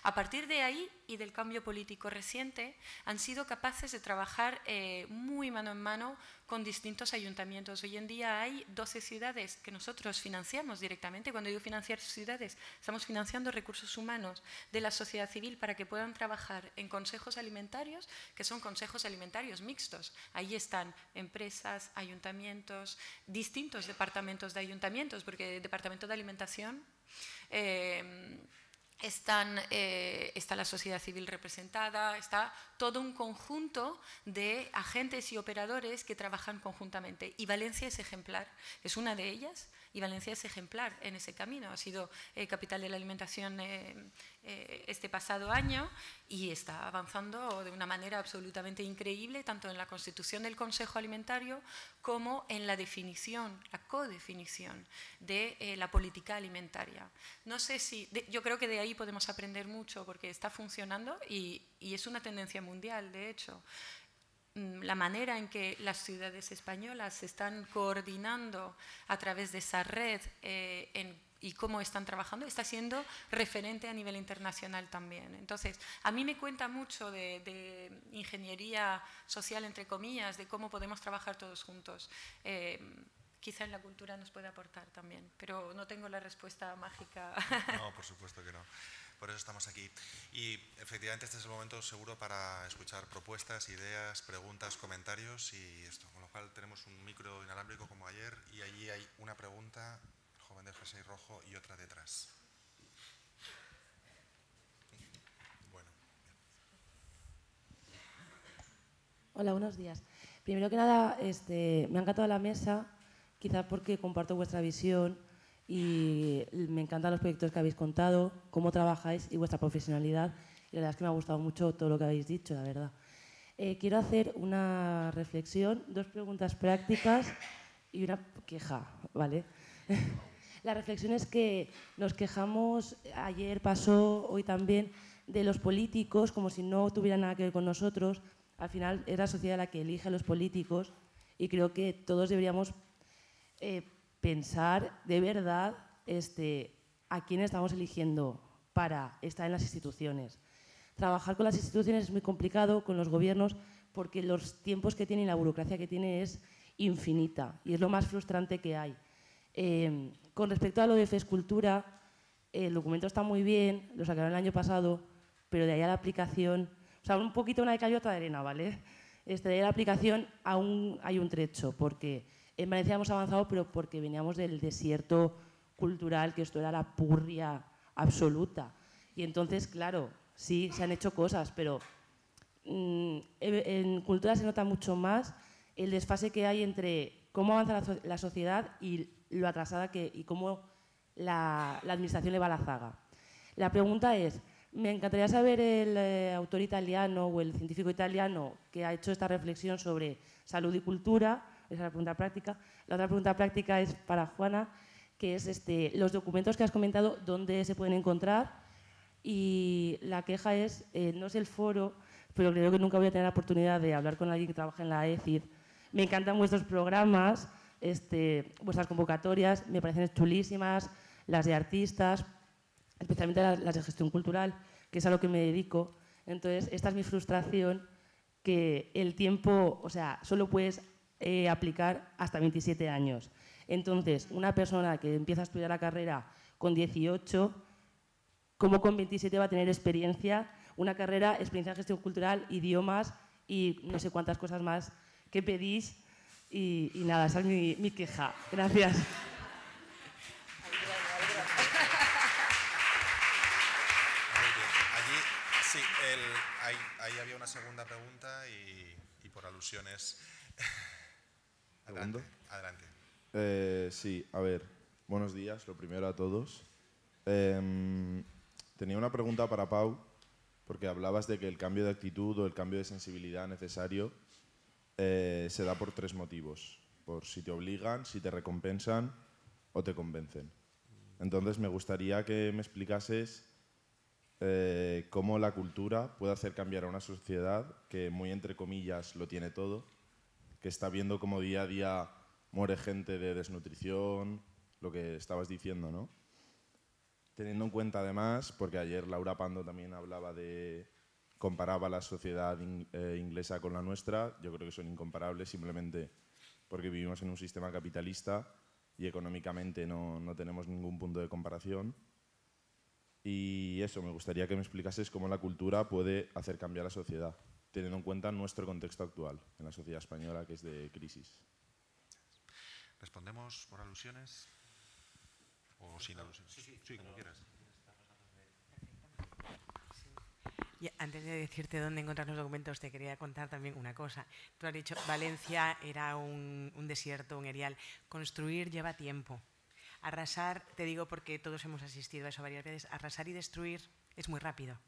A partir de ahí y del cambio político reciente, han sido capaces de trabajar muy mano en mano con distintos ayuntamientos. Hoy en día hay 12 ciudades que nosotros financiamos directamente. Cuando digo financiar ciudades, estamos financiando recursos humanos de la sociedad civil para que puedan trabajar en consejos alimentarios, que son consejos alimentarios mixtos. Ahí están empresas, ayuntamientos, distintos departamentos de ayuntamientos, porque el departamento de alimentación está la sociedad civil representada, está todo un conjunto de agentes y operadores que trabajan conjuntamente. Y Valencia es ejemplar, es una de ellas, y Valencia es ejemplar en ese camino. Ha sido capital de la alimentación este pasado año y está avanzando de una manera absolutamente increíble, tanto en la constitución del Consejo Alimentario como en la definición, la codefinición de la política alimentaria. No sé si, yo creo que de ahí podemos aprender mucho porque está funcionando y es una tendencia mundial, de hecho. La manera en que las ciudades españolas se están coordinando a través de esa red y cómo están trabajando, está siendo referente a nivel internacional también. Entonces, a mí me cuenta mucho de ingeniería social, entre comillas, de cómo podemos trabajar todos juntos. Quizá en la cultura nos puede aportar también, pero no tengo la respuesta mágica. No, por supuesto que no. Por eso estamos aquí. Y efectivamente este es el momento seguro para escuchar propuestas, ideas, preguntas, comentarios y esto. Con lo cual tenemos un micro inalámbrico como ayer y allí hay una pregunta, el joven de jersey rojo y otra detrás. Bueno. Hola, buenos días. Primero que nada, me ha encantado la mesa, quizá porque comparto vuestra visión y me encantan los proyectos que habéis contado, cómo trabajáis y vuestra profesionalidad. Y la verdad es que me ha gustado mucho todo lo que habéis dicho, la verdad. Quiero hacer una reflexión, 2 preguntas prácticas y una queja, ¿vale? La reflexión es que nos quejamos, ayer pasó, hoy también, de los políticos como si no tuvieran nada que ver con nosotros. Al final es la sociedad la que elige a los políticos y creo que todos deberíamos pensar de verdad a quién estamos eligiendo para estar en las instituciones. Trabajar con las instituciones es muy complicado, con los gobiernos, porque los tiempos que tiene y la burocracia que tiene es infinita y es lo más frustrante que hay. Con respecto a lo de FEScultura, el documento está muy bien, lo sacaron el año pasado, pero de ahí a la aplicación, o sea, un poquito una de cal y otra de arena, ¿vale? De ahí a la aplicación aún hay un trecho, porque en Valencia hemos avanzado, pero porque veníamos del desierto cultural, que esto era la purria absoluta. Y entonces, claro, sí, se han hecho cosas, pero en cultura se nota mucho más el desfase que hay entre cómo avanza la sociedad y lo atrasada y cómo la administración le va a la zaga. La pregunta es, me encantaría saber el autor italiano o el científico italiano que ha hecho esta reflexión sobre salud y cultura. Esa es la pregunta práctica. La otra pregunta práctica es para Juana, que es los documentos que has comentado, ¿dónde se pueden encontrar? Y la queja es, no es el foro, pero creo que nunca voy a tener la oportunidad de hablar con alguien que trabaja en la ECID. Me encantan vuestros programas, vuestras convocatorias, me parecen chulísimas, las de artistas, especialmente las de gestión cultural, que es a lo que me dedico. Entonces, esta es mi frustración, que el tiempo, o sea, solo puedes aplicar hasta 27 años. Entonces, una persona que empieza a estudiar la carrera con 18, ¿cómo con 27 va a tener experiencia? Una carrera, experiencia en gestión cultural, idiomas y no sé cuántas cosas más que pedís. Y nada, esa es mi queja. Gracias. Sí, ahí había una segunda pregunta y por alusiones. Adelante. Adelante. Sí, a ver, buenos días, lo primero a todos. Tenía una pregunta para Pau, porque hablabas de que el cambio de actitud o el cambio de sensibilidad necesario se da por 3 motivos. Por si te obligan, si te recompensan o te convencen. Entonces me gustaría que me explicases cómo la cultura puede hacer cambiar a una sociedad que, muy entre comillas, lo tiene todo, que está viendo como día a día muere gente de desnutrición, lo que estabas diciendo, ¿no? Teniendo en cuenta además, porque ayer Laura Pando también comparaba la sociedad inglesa con la nuestra, yo creo que son incomparables simplemente porque vivimos en un sistema capitalista y económicamente no tenemos ningún punto de comparación. Y eso, me gustaría que me explicases cómo la cultura puede hacer cambiar la sociedad, teniendo en cuenta nuestro contexto actual en la sociedad española, que es de crisis. ¿Respondemos por alusiones o sin alusiones? Sí, como quieras. Y antes de decirte dónde encontrar los documentos, te quería contar también una cosa. Tú has dicho, Valencia era un desierto, un erial. Construir lleva tiempo. Arrasar, te digo porque todos hemos asistido a eso varias veces, arrasar y destruir es muy rápido,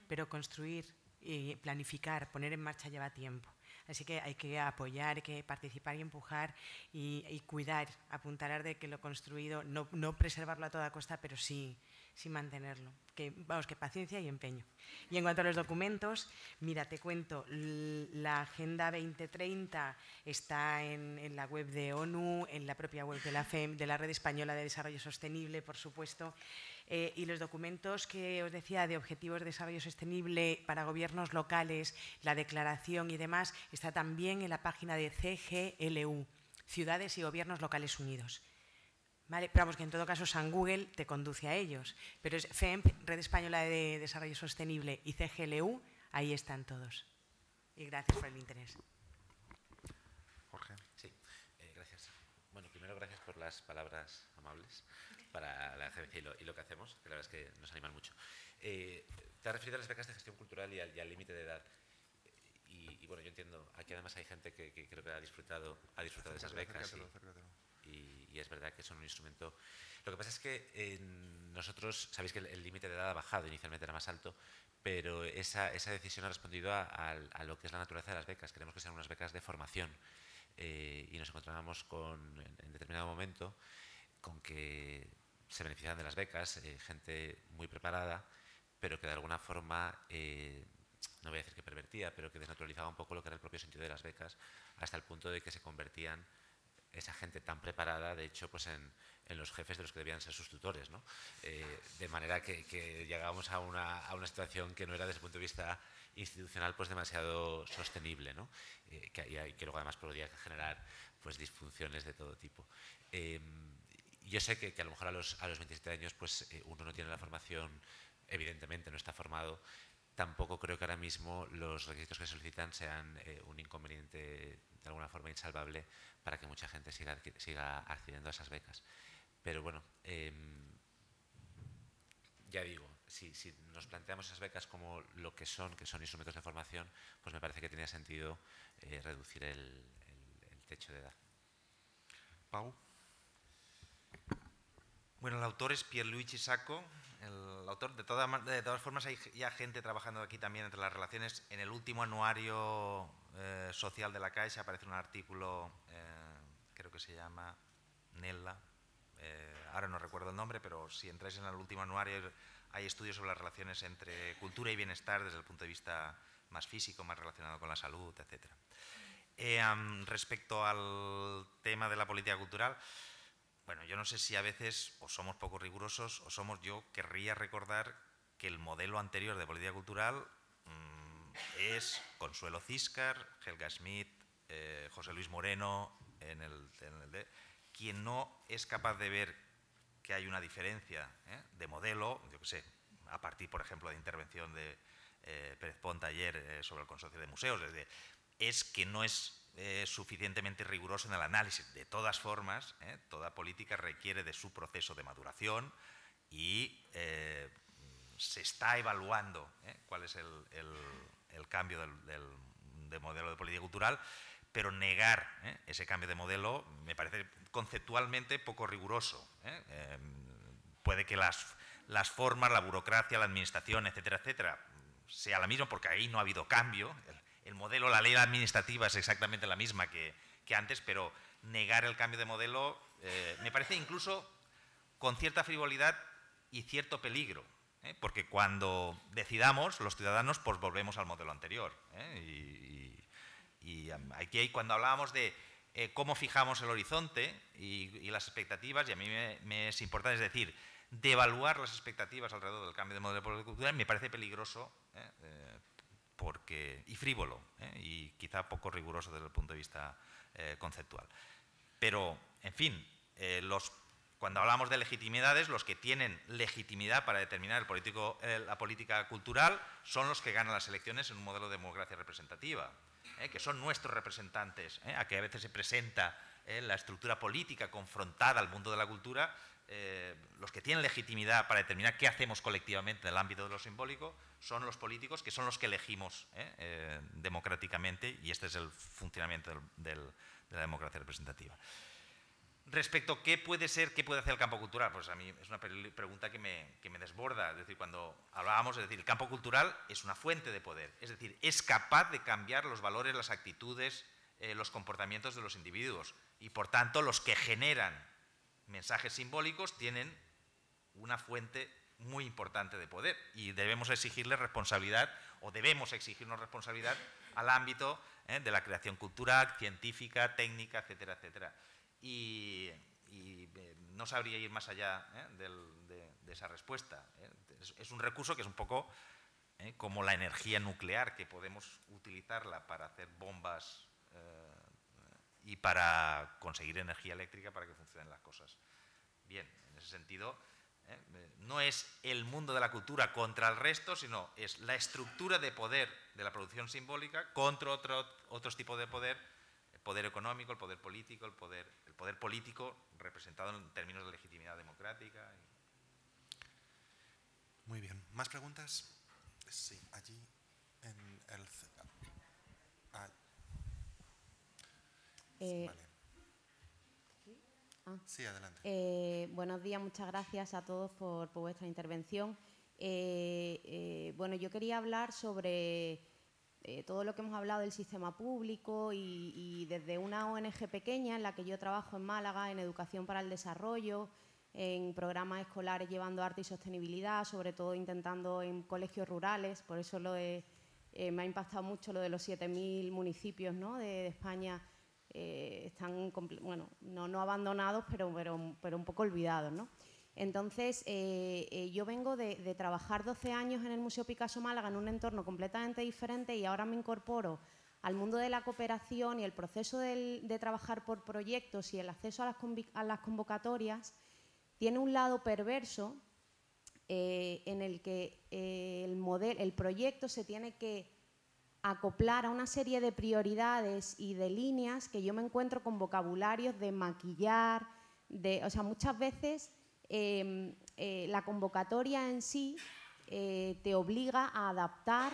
pero construir y planificar, poner en marcha lleva tiempo. Así que hay que apoyar, hay que participar y empujar y cuidar, apuntalar de que lo construido, no preservarlo a toda costa, pero sí mantenerlo. Que paciencia y empeño. Y en cuanto a los documentos, mira, te cuento, la Agenda 2030 está en la web de ONU, en la propia web de la FEM, de la Red Española de Desarrollo Sostenible, por supuesto, y los documentos que os decía de Objetivos de Desarrollo Sostenible para gobiernos locales, la declaración y demás, está también en la página de CGLU, Ciudades y Gobiernos Locales Unidos. ¿Vale? Pero vamos, que en todo caso San Google te conduce a ellos, pero es FEMP, Red Española de Desarrollo Sostenible, y CGLU, ahí están todos. Y gracias por el interés. Jorge. Sí, gracias. Bueno, primero gracias por las palabras amables para la agencia y lo que hacemos, que la verdad es que nos animan mucho. Te has referido a las becas de gestión cultural y al límite de edad. Y bueno, yo entiendo, aquí además hay gente que creo que ha disfrutado de esas becas. Y es verdad que son un instrumento. Lo que pasa es que nosotros, sabéis que el límite de edad ha bajado, inicialmente era más alto, pero esa decisión ha respondido a lo que es la naturaleza de las becas. Queremos que sean unas becas de formación y nos encontrábamos en determinado momento con que se beneficiaban de las becas gente muy preparada, pero que de alguna forma, no voy a decir que pervertía, pero que desnaturalizaba un poco lo que era el propio sentido de las becas, hasta el punto de que se convertían esa gente tan preparada, de hecho, pues en los jefes de los que debían ser sus tutores, ¿no? De manera que llegábamos a una situación que no era desde el punto de vista institucional pues demasiado sostenible, ¿no? Que luego además podría generar pues disfunciones de todo tipo. Yo sé que a lo mejor a los 27 años pues uno no tiene la formación, evidentemente no está formado. Tampoco creo que ahora mismo los requisitos que solicitan sean un inconveniente de alguna forma insalvable para que mucha gente siga accediendo a esas becas. Pero bueno, ya digo, si nos planteamos esas becas como lo que son instrumentos de formación, pues me parece que tiene sentido reducir el techo de edad. Pau. Bueno, el autor es Pierluigi Sacco. El autor, de todas formas, hay ya gente trabajando aquí también entre las relaciones. En el último anuario social de la Caixa aparece un artículo, creo que se llama Nella, ahora no recuerdo el nombre, pero si entráis en el último anuario hay estudios sobre las relaciones entre cultura y bienestar desde el punto de vista más físico, más relacionado con la salud, etc. Respecto al tema de la política cultural, bueno, yo no sé si a veces o somos poco rigurosos o yo querría recordar que el modelo anterior de política cultural es Consuelo Ciscar, Helga Schmidt, José Luis Moreno, quien no es capaz de ver que hay una diferencia de modelo, yo qué sé, a partir, por ejemplo, de intervención de Pérez Ponta ayer sobre el consorcio de museos, es que no es suficientemente riguroso en el análisis. De todas formas, toda política requiere de su proceso de maduración y se está evaluando cuál es el cambio de modelo de política cultural, pero negar ese cambio de modelo me parece conceptualmente poco riguroso. Puede que las formas, la burocracia, la administración, etcétera, etcétera, sea la misma porque ahí no ha habido cambio. El modelo, la ley administrativa es exactamente la misma que antes, pero negar el cambio de modelo me parece incluso con cierta frivolidad y cierto peligro, porque cuando decidamos, los ciudadanos, pues volvemos al modelo anterior. Y aquí, cuando hablábamos de cómo fijamos el horizonte y las expectativas, y a mí me es importante, es decir, devaluar las expectativas alrededor del cambio de modelo de política cultural, me parece peligroso y frívolo, y quizá poco riguroso desde el punto de vista conceptual. Pero, en fin, cuando hablamos de legitimidades, los que tienen legitimidad para determinar la política cultural son los que ganan las elecciones en un modelo de democracia representativa, que son nuestros representantes, a que a veces se presenta la estructura política confrontada al mundo de la cultura. Los que tienen legitimidad para determinar qué hacemos colectivamente en el ámbito de lo simbólico son los políticos, que son los que elegimos democráticamente, y este es el funcionamiento de la democracia representativa. Respecto a qué puede hacer el campo cultural, pues a mí es una pregunta que me desborda. Es decir, cuando hablábamos, es decir, el campo cultural es una fuente de poder, es decir, es capaz de cambiar los valores, las actitudes, los comportamientos de los individuos, y por tanto los que generan mensajes simbólicos tienen una fuente muy importante de poder, y debemos exigirles responsabilidad, o debemos exigirnos responsabilidad al ámbito de la creación cultural, científica, técnica, etcétera, etcétera. Y no sabría ir más allá de esa respuesta. Es un recurso que es un poco como la energía nuclear, que podemos utilizarla para hacer bombas y para conseguir energía eléctrica para que funcionen las cosas bien. En ese sentido, no es el mundo de la cultura contra el resto, sino es la estructura de poder de la producción simbólica contra otros tipos de poder, el poder económico, el poder político, el poder político representado en términos de legitimidad democrática. Muy bien. ¿Más preguntas? Sí, allí en el... Vale. Sí, adelante. Buenos días, muchas gracias a todos por vuestra intervención. Bueno, yo quería hablar sobre todo lo que hemos hablado del sistema público y desde una ONG pequeña en la que yo trabajo en Málaga, en Educación para el Desarrollo, en programas escolares llevando arte y sostenibilidad, sobre todo intentando en colegios rurales. Por eso me ha impactado mucho lo de los 7.000 municipios, ¿no?, de España. Están, bueno, no abandonados, pero un poco olvidados, ¿no? Entonces, yo vengo de trabajar 12 años en el Museo Picasso Málaga en un entorno completamente diferente, y ahora me incorporo al mundo de la cooperación, y el proceso de trabajar por proyectos y el acceso a las convocatorias tiene un lado perverso en el que el proyecto se tiene que acoplar a una serie de prioridades y de líneas que yo me encuentro con vocabularios de maquillar, o sea, muchas veces la convocatoria en sí te obliga a adaptar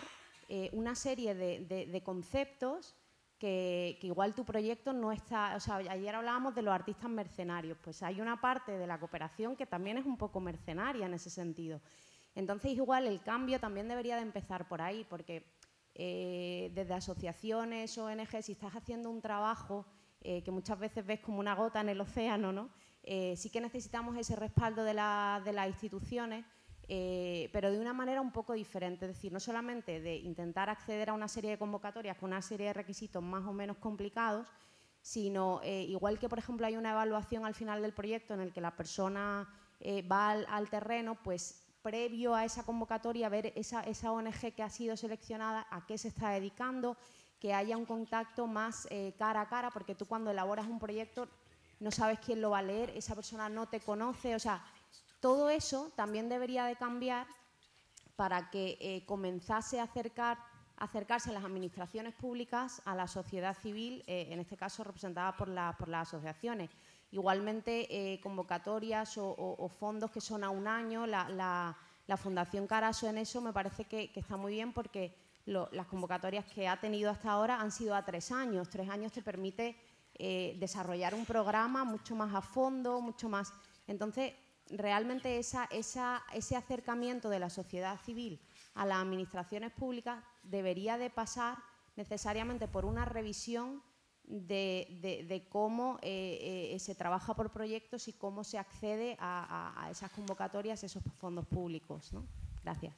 una serie de conceptos que igual tu proyecto no está... O sea, ayer hablábamos de los artistas mercenarios, pues hay una parte de la cooperación que también es un poco mercenaria en ese sentido. Entonces, igual el cambio también debería de empezar por ahí, porque desde asociaciones, ONG, si estás haciendo un trabajo que muchas veces ves como una gota en el océano, ¿no? Sí que necesitamos ese respaldo de las instituciones, pero de una manera un poco diferente. Es decir, no solamente de intentar acceder a una serie de convocatorias con una serie de requisitos más o menos complicados, sino igual que, por ejemplo, hay una evaluación al final del proyecto en el que la persona va al terreno, pues previo a esa convocatoria, ver esa ONG que ha sido seleccionada, a qué se está dedicando, que haya un contacto más cara a cara, porque tú cuando elaboras un proyecto no sabes quién lo va a leer, esa persona no te conoce, o sea, todo eso también debería de cambiar para que comenzase a acercarse a las administraciones públicas, a la sociedad civil, en este caso representada por las asociaciones. Igualmente, convocatorias o fondos que son a un año, la Fundación Caraso en eso me parece que está muy bien, porque las convocatorias que ha tenido hasta ahora han sido a 3 años. 3 años te permite desarrollar un programa mucho más a fondo, mucho más... Entonces, realmente ese acercamiento de la sociedad civil a las administraciones públicas debería de pasar necesariamente por una revisión de cómo se trabaja por proyectos y cómo se accede a esas convocatorias, esos fondos públicos, ¿no? Gracias.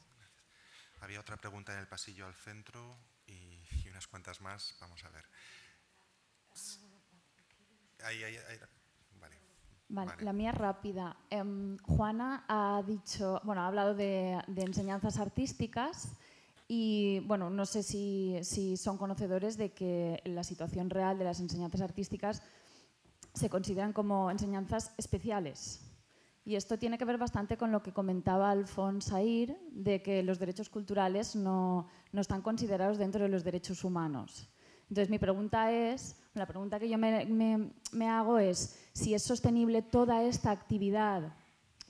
Había otra pregunta en el pasillo al centro y unas cuantas más. Vamos a ver. Ahí. Vale. La mía rápida. Juana ha hablado de enseñanzas artísticas y, bueno, no sé si son conocedores de que la situación real de las enseñanzas artísticas se consideran como enseñanzas especiales. Y esto tiene que ver bastante con lo que comentaba Alfons Air, de que los derechos culturales no están considerados dentro de los derechos humanos. Entonces, la pregunta que yo me hago es si es sostenible toda esta actividad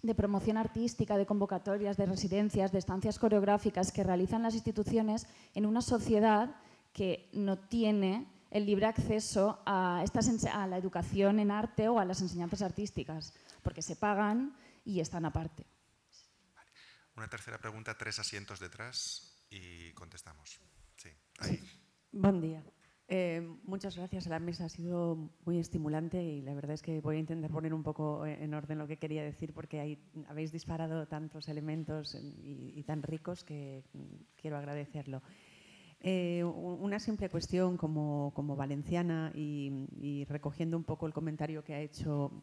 de promoción artística, de convocatorias, de residencias, de estancias coreográficas que realizan las instituciones en una sociedad que no tiene el libre acceso a la educación en arte o a las enseñanzas artísticas, porque se pagan y están aparte. Vale. Una tercera pregunta, 3 asientos detrás y contestamos. Sí, ahí. Buen día. Muchas gracias. La mesa ha sido muy estimulante y la verdad es que voy a intentar poner un poco en orden lo que quería decir porque habéis disparado tantos elementos y tan ricos que quiero agradecerlo. Una simple cuestión como valenciana y recogiendo un poco el comentario que ha hecho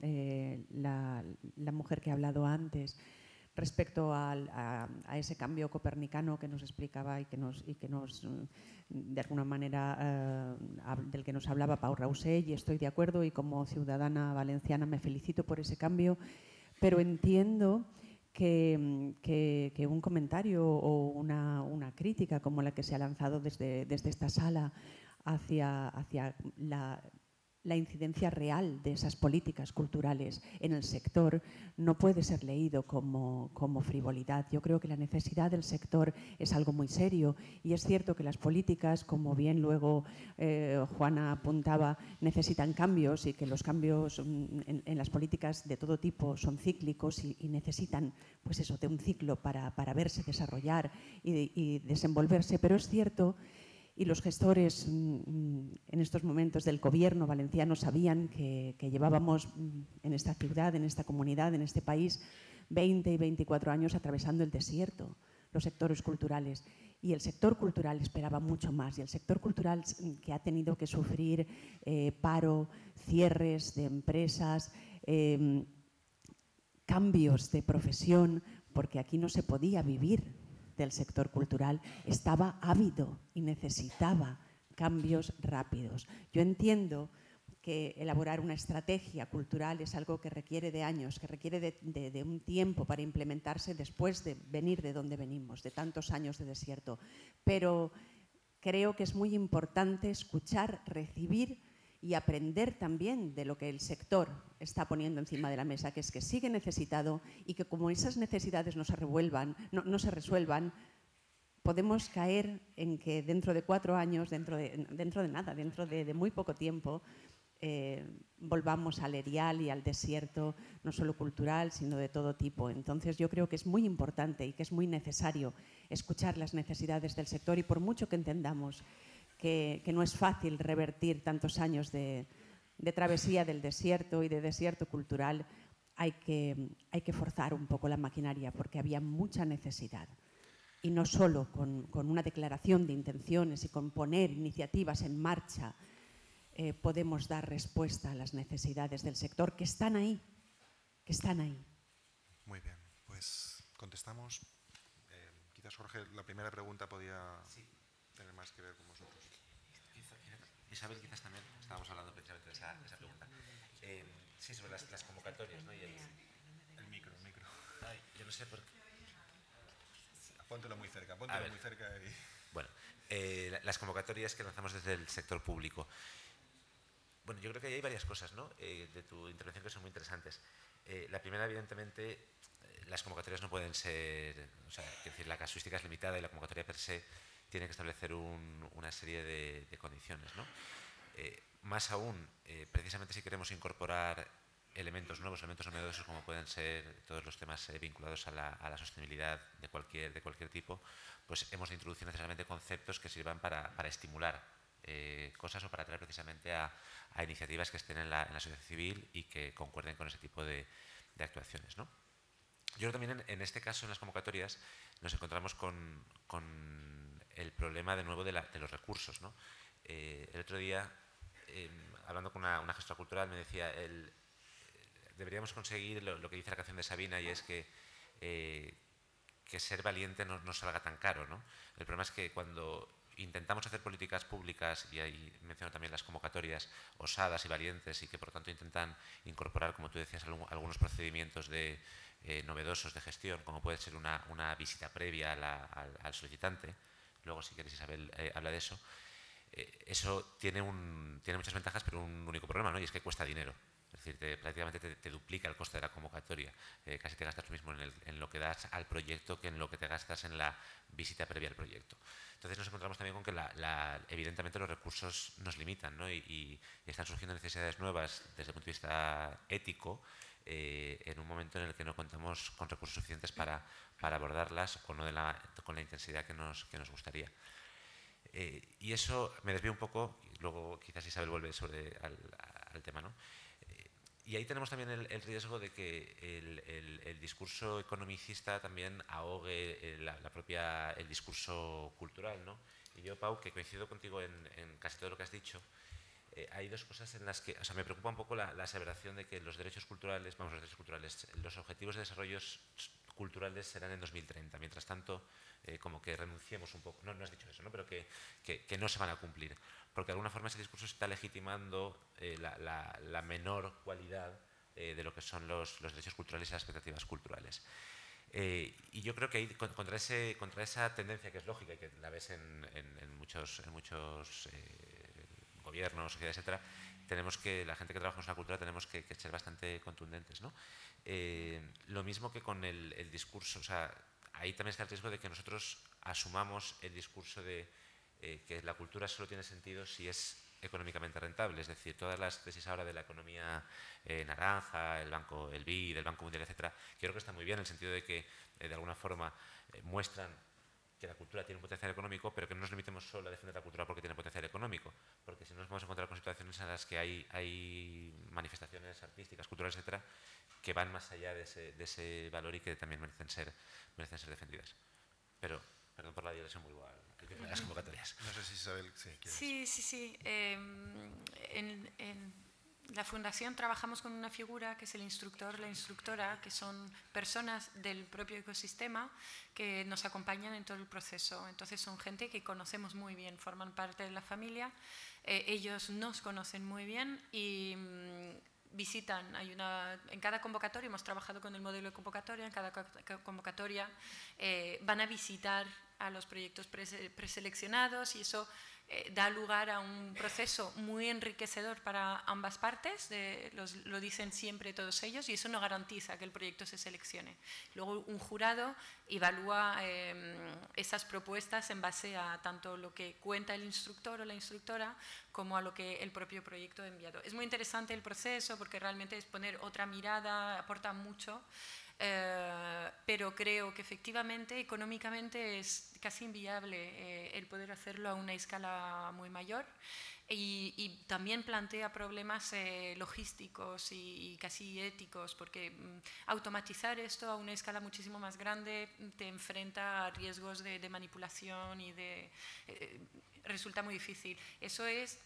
la mujer que ha hablado antes respecto a ese cambio copernicano que nos explicaba y que nos de alguna manera del que nos hablaba Pau Rausell, y estoy de acuerdo y como ciudadana valenciana me felicito por ese cambio, pero entiendo que un comentario o una crítica como la que se ha lanzado desde esta sala hacia la incidencia real de esas políticas culturales en el sector no puede ser leído como frivolidad. Yo creo que la necesidad del sector es algo muy serio y es cierto que las políticas, como bien luego Juana apuntaba, necesitan cambios y que los cambios en las políticas de todo tipo son cíclicos y necesitan pues eso, de un ciclo para verse desarrollar y desenvolverse, pero es cierto. Y los gestores en estos momentos del gobierno valenciano sabían que llevábamos en esta ciudad, en esta comunidad, en este país, 20 y 24 años atravesando el desierto, los sectores culturales. Y el sector cultural esperaba mucho más. Y el sector cultural que ha tenido que sufrir paro, cierres de empresas, cambios de profesión, porque aquí no se podía vivir del sector cultural, estaba ávido y necesitaba cambios rápidos. Yo entiendo que elaborar una estrategia cultural es algo que requiere de años, que requiere de un tiempo para implementarse después de venir de donde venimos, de tantos años de desierto. Pero creo que es muy importante escuchar, recibir y aprender también de lo que el sector está poniendo encima de la mesa, que es que sigue necesitado y que como esas necesidades no se resuelvan, podemos caer en que dentro de 4 años, dentro de muy poco tiempo, volvamos al erial y al desierto, no solo cultural, sino de todo tipo. Entonces yo creo que es muy importante y que es muy necesario escuchar las necesidades del sector y por mucho que entendamos que no es fácil revertir tantos años de travesía del desierto y de desierto cultural, hay que forzar un poco la maquinaria porque había mucha necesidad. Y no solo con una declaración de intenciones y con poner iniciativas en marcha podemos dar respuesta a las necesidades del sector que están ahí, Muy bien, pues contestamos. Quizás Jorge, la primera pregunta podía tener más que ver con vosotros. Isabel, quizás también estábamos hablando precisamente de esa pregunta. Sí, sobre las convocatorias, ¿no? Y el micro. Ay, yo no sé por qué. Póntelo muy cerca, y... Bueno, las convocatorias que lanzamos desde el sector público. Bueno, yo creo que hay varias cosas, ¿no? De tu intervención que son muy interesantes. La primera, evidentemente, las convocatorias no pueden ser... O sea, es decir, la casuística es limitada y la convocatoria per se tiene que establecer una serie de condiciones, ¿no? Más aún, precisamente si queremos incorporar elementos nuevos, elementos novedosos como pueden ser todos los temas vinculados a la sostenibilidad de cualquier tipo, pues hemos de introducir necesariamente conceptos que sirvan para estimular cosas o para atraer precisamente a iniciativas que estén en la sociedad civil y que concuerden con ese tipo de actuaciones, ¿no? Yo creo también en este caso, en las convocatorias, nos encontramos con el problema de nuevo de los recursos, ¿no? El otro día, hablando con una gestora cultural, me decía, deberíamos conseguir lo que dice la canción de Sabina, y es que ser valiente no salga tan caro, ¿no? El problema es que cuando intentamos hacer políticas públicas, y ahí menciono también las convocatorias, osadas y valientes, y que por tanto intentan incorporar, como tú decías, algunos procedimientos novedosos de gestión, como puede ser una visita previa al solicitante. Luego, si quieres, Isabel habla de eso. Eso tiene muchas ventajas, pero un único problema, ¿no? Y es que cuesta dinero. Es decir, prácticamente te duplica el coste de la convocatoria. Casi te gastas lo mismo en lo que das al proyecto que en lo que te gastas en la visita previa al proyecto. Entonces nos encontramos también con que evidentemente los recursos nos limitan, ¿no? y están surgiendo necesidades nuevas desde el punto de vista ético, en un momento en el que no contamos con recursos suficientes para abordarlas, o no con la intensidad que nos gustaría. Y eso me desvío un poco, y luego quizás Isabel vuelve al tema, ¿no? Y ahí tenemos también el riesgo de que el discurso economicista también ahogue el discurso cultural, ¿no? Y yo, Pau, que coincido contigo en casi todo lo que has dicho, hay dos cosas en las que, o sea, me preocupa un poco la aseveración de que los objetivos de desarrollo culturales serán en 2030. Mientras tanto, como que renunciemos un poco, no has dicho eso, ¿no? Pero que no se van a cumplir, porque de alguna forma ese discurso está legitimando la menor cualidad de lo que son los derechos culturales y las expectativas culturales. Y yo creo que ahí, contra esa tendencia, que es lógica y que la ves en muchos gobiernos, sociedades, etcétera, la gente que trabaja en la cultura tenemos que ser bastante contundentes, ¿no? Lo mismo que con el discurso, o sea, ahí también está el riesgo de que nosotros asumamos el discurso de que la cultura solo tiene sentido si es económicamente rentable. Es decir, todas las tesis ahora de la economía naranja, el BID, el Banco Mundial, etcétera, creo que está muy bien en el sentido de que de alguna forma muestran que la cultura tiene un potencial económico, pero que no nos limitemos solo a defender la cultura porque tiene potencial económico, porque si no nos vamos a encontrar con situaciones en las que hay manifestaciones artísticas, culturales, etcétera, que van más allá de ese valor y que también merecen ser defendidas. Pero, perdón por la digresión muy igual, de las convocatorias. No sé si Isabel, si quieres. Sí. En la Fundación trabajamos con una figura que es el instructor, la instructora, que son personas del propio ecosistema que nos acompañan en todo el proceso. Entonces son gente que conocemos muy bien, forman parte de la familia, ellos nos conocen muy bien y visitan. En cada convocatoria, hemos trabajado con el modelo de convocatoria, en cada convocatoria van a visitar a los proyectos preseleccionados y eso da lugar a un proceso muy enriquecedor para ambas partes, lo dicen siempre todos ellos, y eso no garantiza que el proyecto se seleccione. Luego un jurado evalúa esas propuestas en base a tanto lo que cuenta el instructor o la instructora como a lo que el propio proyecto ha enviado. Es muy interesante el proceso porque realmente es poner otra mirada, aporta mucho. Pero creo que efectivamente económicamente es casi inviable el poder hacerlo a una escala muy mayor y también plantea problemas logísticos y casi éticos, porque automatizar esto a una escala muchísimo más grande te enfrenta a riesgos de manipulación y resulta muy difícil. Eso es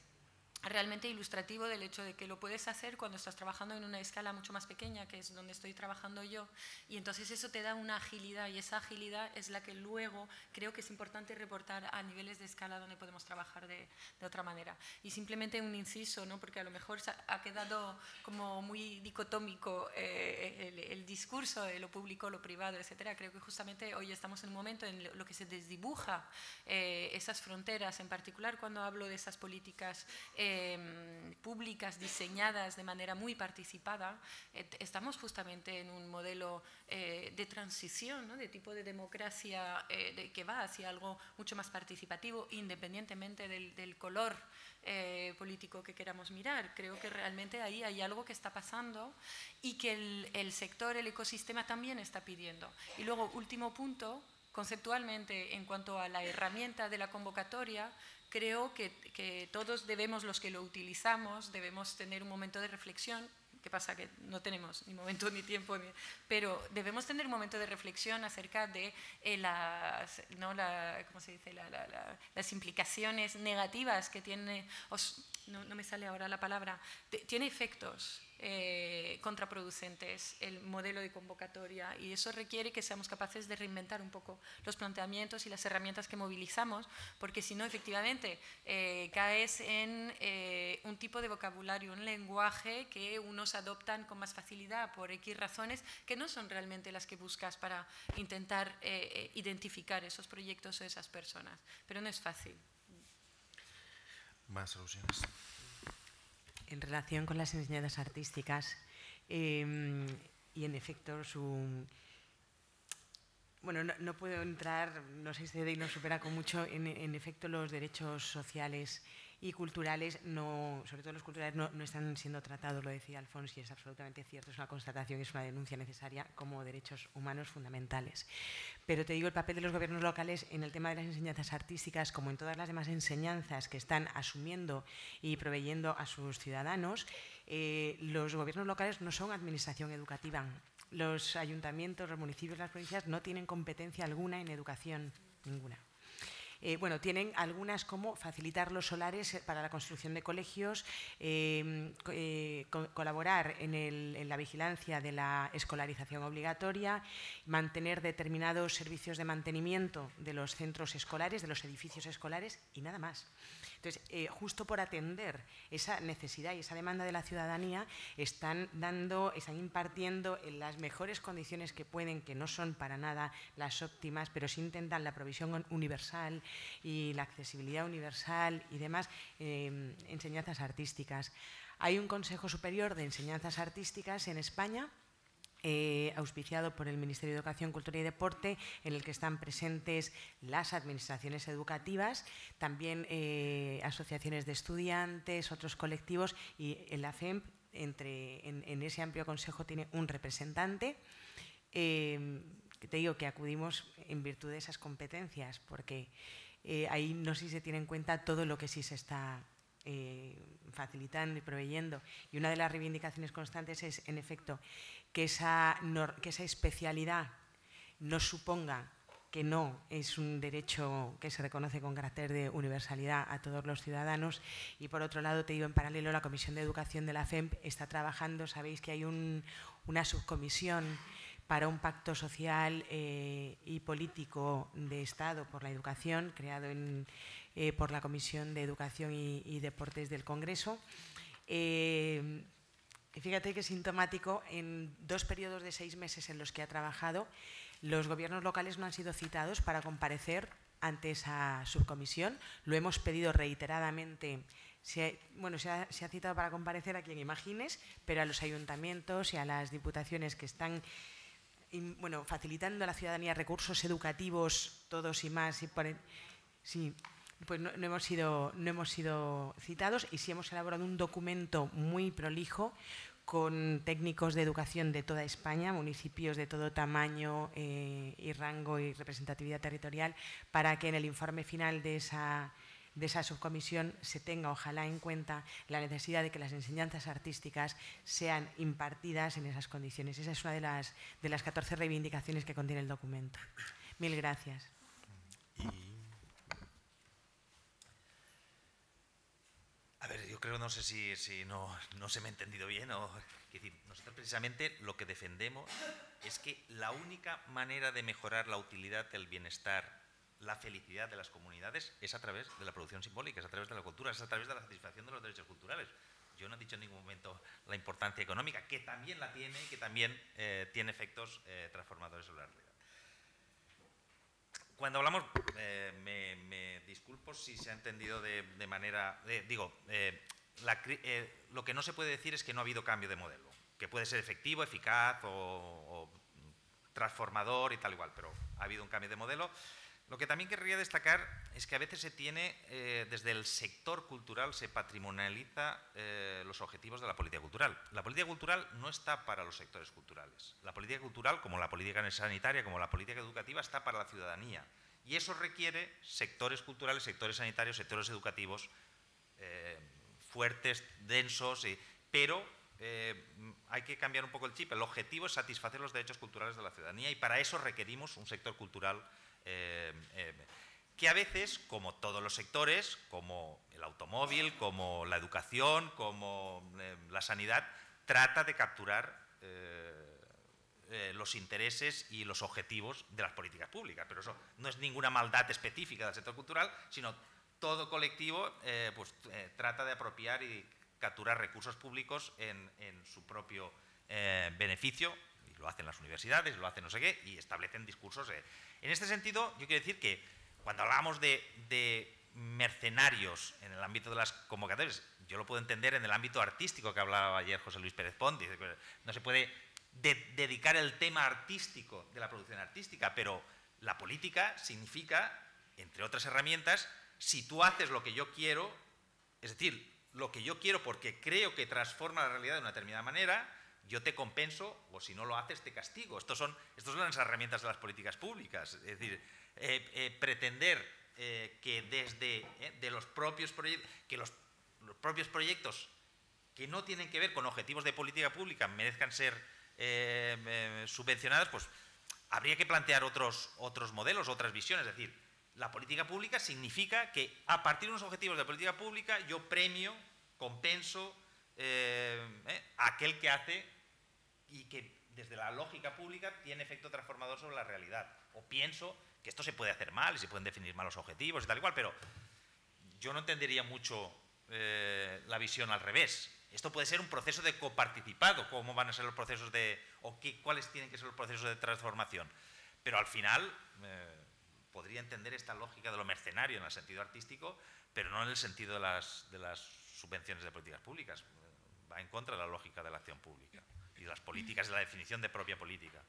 realmente ilustrativo del hecho de que lo puedes hacer cuando estás trabajando en una escala mucho más pequeña, que es donde estoy trabajando yo, y entonces eso te da una agilidad, y esa agilidad es la que luego creo que es importante reportar a niveles de escala donde podemos trabajar de otra manera. Y simplemente un inciso, ¿no? Porque a lo mejor ha quedado como muy dicotómico el discurso de lo público, lo privado, etcétera. Creo que justamente hoy estamos en un momento en lo que se desdibuja esas fronteras, en particular cuando hablo de esas políticas públicas diseñadas de manera muy participada. Estamos justamente en un modelo de transición, ¿no? De tipo de democracia que va hacia algo mucho más participativo, independientemente del color político que queramos mirar. Creo que realmente ahí hay algo que está pasando y que el sector, el ecosistema también está pidiendo. Y luego, último punto, conceptualmente, en cuanto a la herramienta de la convocatoria, creo que todos debemos, los que lo utilizamos, debemos tener un momento de reflexión. ¿Qué pasa? Que no tenemos ni momento ni tiempo, pero debemos tener un momento de reflexión acerca de ¿cómo se dice? Las implicaciones negativas que tiene, no me sale ahora la palabra, tiene efectos contraproducentes el modelo de convocatoria, y eso requiere que seamos capaces de reinventar un poco los planteamientos y las herramientas que movilizamos, porque si no, efectivamente, caes en un tipo de vocabulario, un lenguaje que unos adoptan con más facilidad por X razones que no son realmente las que buscas para intentar identificar esos proyectos o esas personas. Pero no es fácil. Más alusiones. En relación con las enseñanzas artísticas y en efecto bueno, no puedo entrar, no sé si y no supera con mucho, en efecto los derechos sociales y culturales, sobre todo los culturales, no están siendo tratados, lo decía Alfonso, y es absolutamente cierto, es una constatación, es una denuncia necesaria como derechos humanos fundamentales. Pero te digo, el papel de los gobiernos locales en el tema de las enseñanzas artísticas, como en todas las demás enseñanzas que están asumiendo y proveyendo a sus ciudadanos, los gobiernos locales no son administración educativa. Los ayuntamientos, los municipios, las provincias no tienen competencia alguna en educación, ninguna. Bueno, tienen algunas como facilitar los solares para la construcción de colegios, colaborar en la vigilancia de la escolarización obligatoria, mantener determinados servicios de mantenimiento de los centros escolares, de los edificios escolares y nada más. Entonces, justo por atender esa necesidad y esa demanda de la ciudadanía, están impartiendo en las mejores condiciones que pueden, que no son para nada las óptimas, pero sí intentan la provisión universal y la accesibilidad universal y demás, enseñanzas artísticas. Hay un Consejo Superior de Enseñanzas Artísticas en España, auspiciado por el Ministerio de Educación, Cultura y Deporte, en el que están presentes las administraciones educativas, también asociaciones de estudiantes, otros colectivos, y el AFEMP en ese amplio consejo tiene un representante. Que te digo que acudimos en virtud de esas competencias, porque ahí no sé si se tiene en cuenta todo lo que sí se está facilitando y proveyendo. Y una de las reivindicaciones constantes es, en efecto, que esa especialidad no suponga que no es un derecho que se reconoce con carácter de universalidad a todos los ciudadanos. Y por otro lado, te digo, en paralelo, la Comisión de Educación de la FEMP está trabajando, sabéis que hay una subcomisión para un pacto social y político de Estado por la educación, creado por la Comisión de Educación y Deportes del Congreso. Fíjate que es sintomático, en 2 periodos de 6 meses en los que ha trabajado, los gobiernos locales no han sido citados para comparecer ante esa subcomisión. Lo hemos pedido reiteradamente. Se ha citado para comparecer a quien imagines, pero a los ayuntamientos y a las diputaciones que están facilitando a la ciudadanía recursos educativos, todos y más, pues no hemos sido citados, y sí hemos elaborado un documento muy prolijo con técnicos de educación de toda España, municipios de todo tamaño y rango y representatividad territorial, para que en el informe final de esa subcomisión se tenga, ojalá, en cuenta la necesidad de que las enseñanzas artísticas sean impartidas en esas condiciones. Esa es una de las 14 reivindicaciones que contiene el documento. Mil gracias. A ver, yo creo, no sé si no se me ha entendido bien. Es decir, nosotros precisamente lo que defendemos es que la única manera de mejorar la utilidad, el bienestar, la felicidad de las comunidades es a través de la producción simbólica, es a través de la cultura, es a través de la satisfacción de los derechos culturales. Yo no he dicho en ningún momento la importancia económica, que también la tiene y que también tiene efectos transformadores sobre la realidad. Cuando hablamos, me disculpo si se ha entendido de manera... lo que no se puede decir es que no ha habido cambio de modelo, que puede ser efectivo, eficaz o transformador y tal igual, pero ha habido un cambio de modelo. Lo que también querría destacar es que a veces se tiene, desde el sector cultural, se patrimonializa los objetivos de la política cultural. La política cultural no está para los sectores culturales. La política cultural, como la política sanitaria, como la política educativa, está para la ciudadanía. Y eso requiere sectores culturales, sectores sanitarios, sectores educativos fuertes, densos, pero hay que cambiar un poco el chip. El objetivo es satisfacer los derechos culturales de la ciudadanía y para eso requerimos un sector cultural que a veces, como todos los sectores, como el automóvil, como la educación, como la sanidad, trata de capturar los intereses y los objetivos de las políticas públicas. Pero eso no es ninguna maldad específica del sector cultural, sino todo colectivo trata de apropiar y capturar recursos públicos en su propio beneficio, y lo hacen las universidades, lo hacen no sé qué, y establecen discursos. En este sentido, yo quiero decir que cuando hablamos de mercenarios en el ámbito de las convocatorias, yo lo puedo entender en el ámbito artístico que hablaba ayer José Luis Pérez Pont. Dice que no se puede dedicar el tema artístico de la producción artística, pero la política significa, entre otras herramientas, si tú haces lo que yo quiero, es decir, lo que yo quiero porque creo que transforma la realidad de una determinada manera, yo te compenso, o si no lo haces, te castigo. Estas son las herramientas de las políticas públicas. Es decir, pretender que desde de los propios proyectos, que los propios proyectos que no tienen que ver con objetivos de política pública merezcan ser subvencionados, pues habría que plantear otros modelos, otras visiones. Es decir, la política pública significa que a partir de unos objetivos de política pública yo premio, compenso a aquel que hace y que desde la lógica pública tiene efecto transformador sobre la realidad. O pienso que esto se puede hacer mal y se pueden definir mal los objetivos y tal y cual, pero yo no entendería mucho la visión al revés. Esto puede ser un proceso de coparticipado, cómo van a ser los procesos cuáles tienen que ser los procesos de transformación. Pero al final podría entender esta lógica de lo mercenario en el sentido artístico, pero no en el sentido de las subvenciones de políticas públicas. Va en contra de la lógica de la acción pública y de las políticas, de la definición de propia política.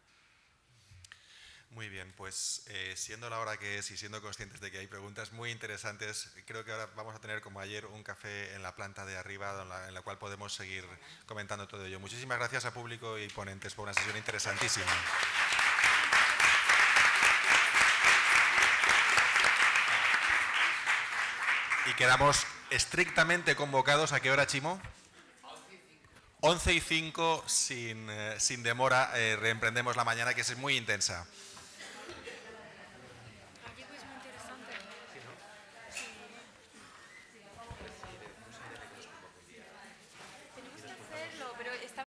Muy bien, pues siendo la hora que es y siendo conscientes de que hay preguntas muy interesantes, creo que ahora vamos a tener, como ayer, un café en la planta de arriba en la cual podemos seguir comentando todo ello. Muchísimas gracias a público y ponentes por una sesión interesantísima. Y quedamos estrictamente convocados. ¿A qué hora, Chimo? 11:05, sin demora, reemprendemos la mañana, que es muy intensa.